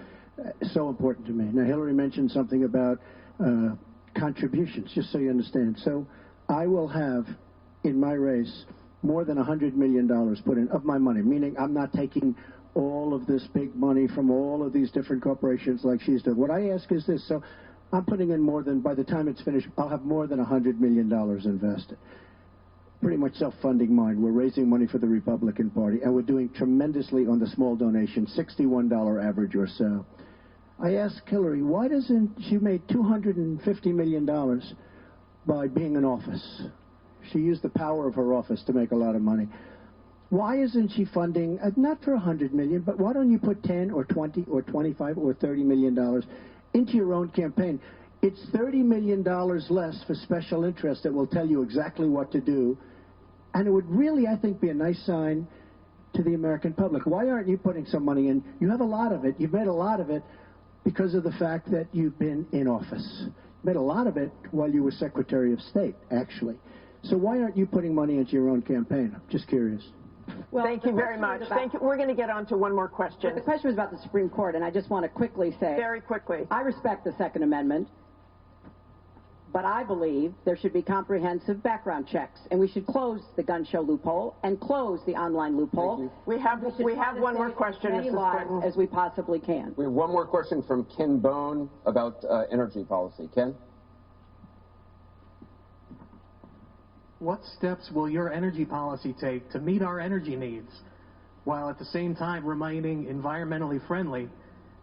So important to me. Now, Hillary mentioned something about contributions, just so you understand. So I will have, in my race, more than $100 million put in of my money, meaning I'm not taking all of this big money from all of these different corporations like she's doing. What I ask is this. So I'm putting in more than, by the time it's finished, I'll have more than $100 million invested. Pretty much self-funding mine. We're raising money for the Republican Party, and we're doing tremendously on the small donation, $61 average or so. I asked Hillary, why doesn't she made $250 million by being in office? She used the power of her office to make a lot of money. Why isn't she funding, not for $100 million, but why don't you put 10 or 20 or 25 or $30 million into your own campaign? It's $30 million less for special interests that will tell you exactly what to do. And it would really, I think, be a nice sign to the American public. Why aren't you putting some money in? You have a lot of it. You've made a lot of it because of the fact that you've been in office. You made a lot of it while you were Secretary of State, actually. So why aren't you putting money into your own campaign? I'm just curious. Well, thank you very much. Thank you. We're going to get on to one more question. The question was about the Supreme Court, and I just want to quickly say, very quickly, I respect the Second Amendment, but I believe there should be comprehensive background checks, and we should close the gun show loophole and close the online loophole. We have one more question, Mrs. Clinton, as we possibly can. We have one more question from Ken Bone about energy policy. Ken? What steps will your energy policy take to meet our energy needs, while at the same time remaining environmentally friendly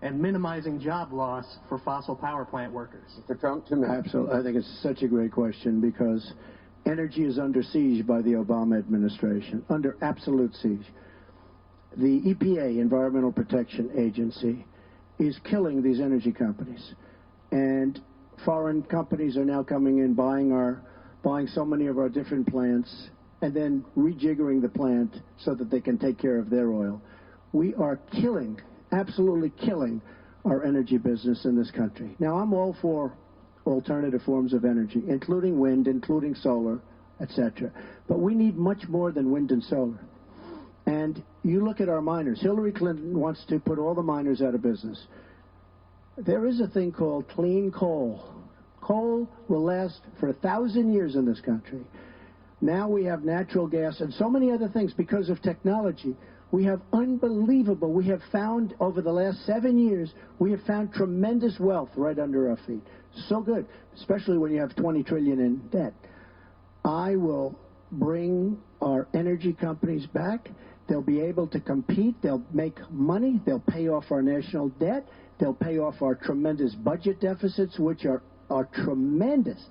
and minimizing job loss for fossil power plant workers? Mr. Trump, 2 minutes. Absolutely. I think it's such a great question because energy is under siege by the Obama administration, under absolute siege. The EPA, Environmental Protection Agency, is killing these energy companies. And foreign companies are now coming in, buying so many of our different plants, and then rejiggering the plant so that they can take care of their oil. We are killing, absolutely killing, our energy business in this country. Now, I'm all for alternative forms of energy, including wind, including solar, etc. But we need much more than wind and solar. And you look at our miners. Hillary Clinton wants to put all the miners out of business. There is a thing called clean coal. Coal will last for 1,000 years in this country. Now we have natural gas and so many other things because of technology. We have unbelievable, we have found over the last 7 years, we have found tremendous wealth right under our feet. So good, especially when you have 20 trillion in debt. I will bring our energy companies back. They'll be able to compete. They'll make money. They'll pay off our national debt. They'll pay off our tremendous budget deficits, which are tremendous.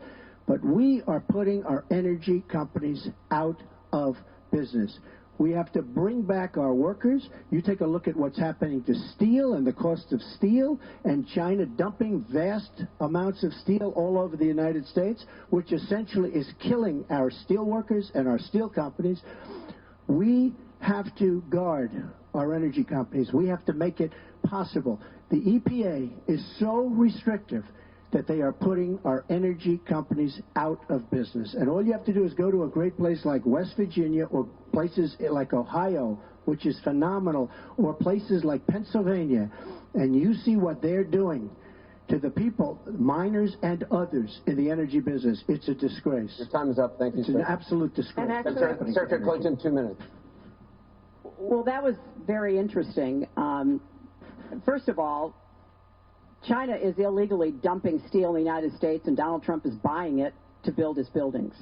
But we are putting our energy companies out of business. We have to bring back our workers. You take a look at what's happening to steel and the cost of steel, and China dumping vast amounts of steel all over the United States, which essentially is killing our steel workers and our steel companies. We have to guard our energy companies. We have to make it possible. The EPA is so restrictive that they are putting our energy companies out of business. And all you have to do is go to a great place like West Virginia or places like Ohio, which is phenomenal, or places like Pennsylvania, and you see what they're doing to the people, miners and others in the energy business. It's a disgrace. Your time is up. Thank you, sir. It's an absolute disgrace. Secretary Clinton, 2 minutes. Well, that was very interesting. First of all, China is illegally dumping steel in the United States, and Donald Trump is buying it to build his buildings,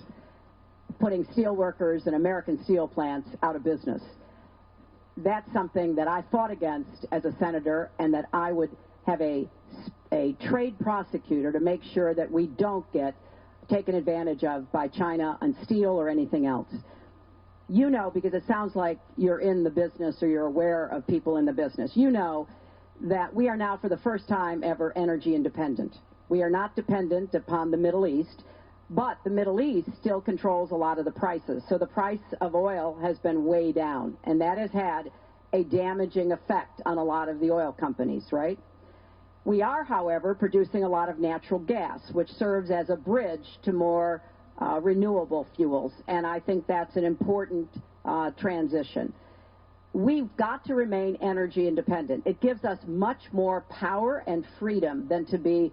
putting steel workers and American steel plants out of business. That's something that I fought against as a senator, and that I would have a trade prosecutor to make sure that we don't get taken advantage of by China on steel or anything else. You know, because it sounds like you're in the business or you're aware of people in the business, you know that we are now, for the first time ever, energy independent. We are not dependent upon the Middle East, but the Middle East still controls a lot of the prices. So the price of oil has been way down, and that has had a damaging effect on a lot of the oil companies, right? We are, however, producing a lot of natural gas, which serves as a bridge to more renewable fuels, and I think that's an important transition. We've got to remain energy independent. It gives us much more power and freedom than to be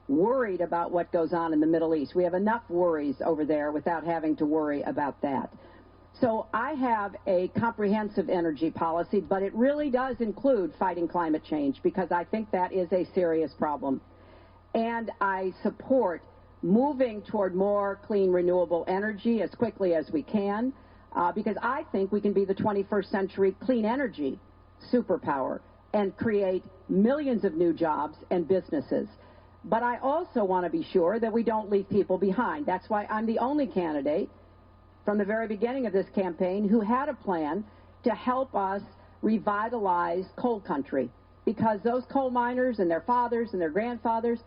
worried about what goes on in the Middle East. We have enough worries over there without having to worry about that. So I have a comprehensive energy policy, but it really does include fighting climate change, because I think that is a serious problem. And I support moving toward more clean, renewable energy as quickly as we can, because I think we can be the 21st century clean energy superpower and create millions of new jobs and businesses. But I also want to be sure that we don't leave people behind. That's why I'm the only candidate from the very beginning of this campaign who had a plan to help us revitalize coal country, because those coal miners and their fathers and their grandfathers,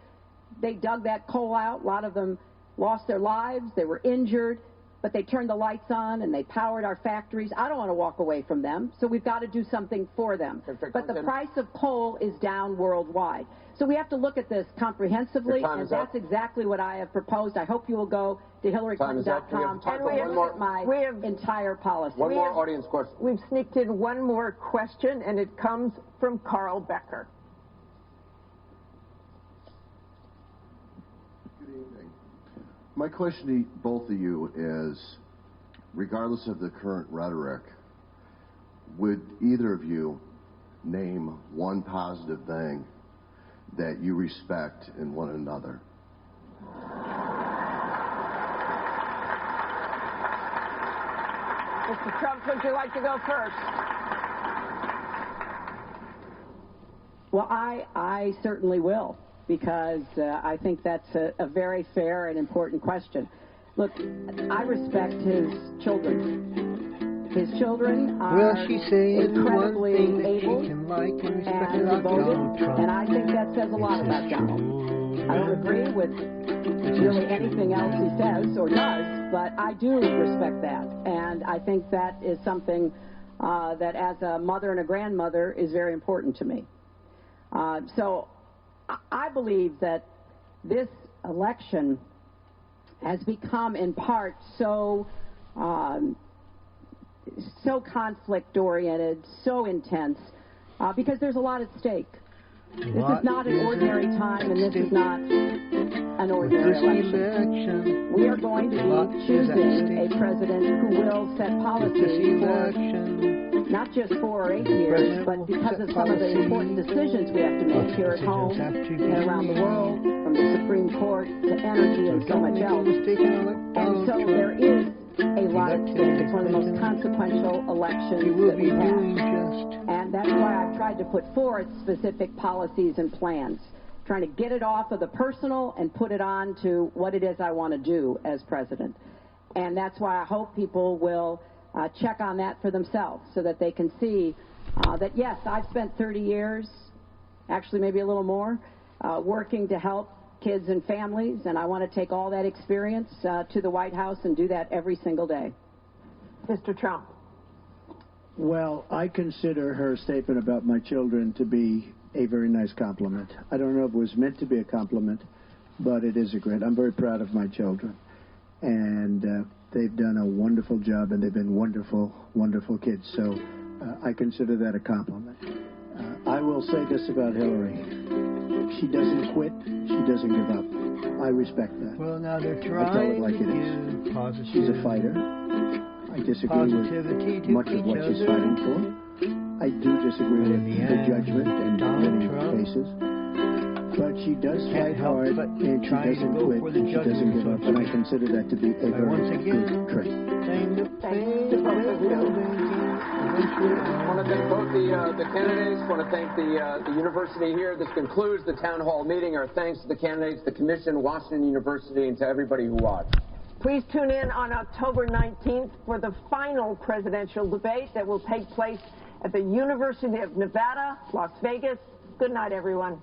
they dug that coal out. A lot of them lost their lives. They were injured, but they turned the lights on and they powered our factories. I don't want to walk away from them, so we've got to do something for them. But the price of coal is down worldwide. So we have to look at this comprehensively, and that's exactly what I have proposed. I hope you will go to HillaryClinton.com and look at my entire policy. One more audience question. We've sneaked in one more question, and it comes from Carl Becker. My question to both of you is, regardless of the current rhetoric, would either of you name one positive thing that you respect in one another? Mr. Trump, would you like to go first? Well, I certainly will, because I think that's a very fair and important question. Look, I respect his children. His children are incredibly able and devoted, and I think that says a lot about Donald. I don't agree with really anything else he says or does, but I do respect that, and I think that is something that as a mother and a grandmother is very important to me. So I believe that this election has become in part so conflict-oriented, so intense, because there's a lot at stake. This is not an ordinary time, and this is not an ordinary election. We are going to be choosing a president who will set policy for not just 4 or 8 years, but because of some of the important decisions we have to make here at home and around the world, from the Supreme Court to energy and so much else. And so there is a lot at stake. It's one of the most consequential elections that we have. And that's why I've tried to put forth specific policies and plans, trying to get it off of the personal and put it on to what it is I want to do as president. And that's why I hope people will check on that for themselves, so that they can see that, yes, I've spent 30 years, actually maybe a little more, working to help kids and families, and I want to take all that experience to the White House and do that every single day. Mr. Trump. Well, I consider her statement about my children to be a very nice compliment. I don't know if it was meant to be a compliment, but it is a great. I'm very proud of my children, and they've done a wonderful job, and they've been wonderful, wonderful kids. So I consider that a compliment. I will say this about Hillary. She doesn't quit. She doesn't give up. I respect that. Well, now they're I tell it trying like to it do is. positive. She's a fighter. I disagree with much of what she's fighting for. I do disagree with the judgment and many cases. But she does fight hard, and she doesn't quit, she doesn't give up, and I consider that to be a very good trait. I want to thank both the candidates. I want to thank the university here. This concludes the town hall meeting. Our thanks to the candidates, the commission, Washington University, and to everybody who watched. Please tune in on October 19th for the final presidential debate that will take place at the University of Nevada, Las Vegas. Good night, everyone.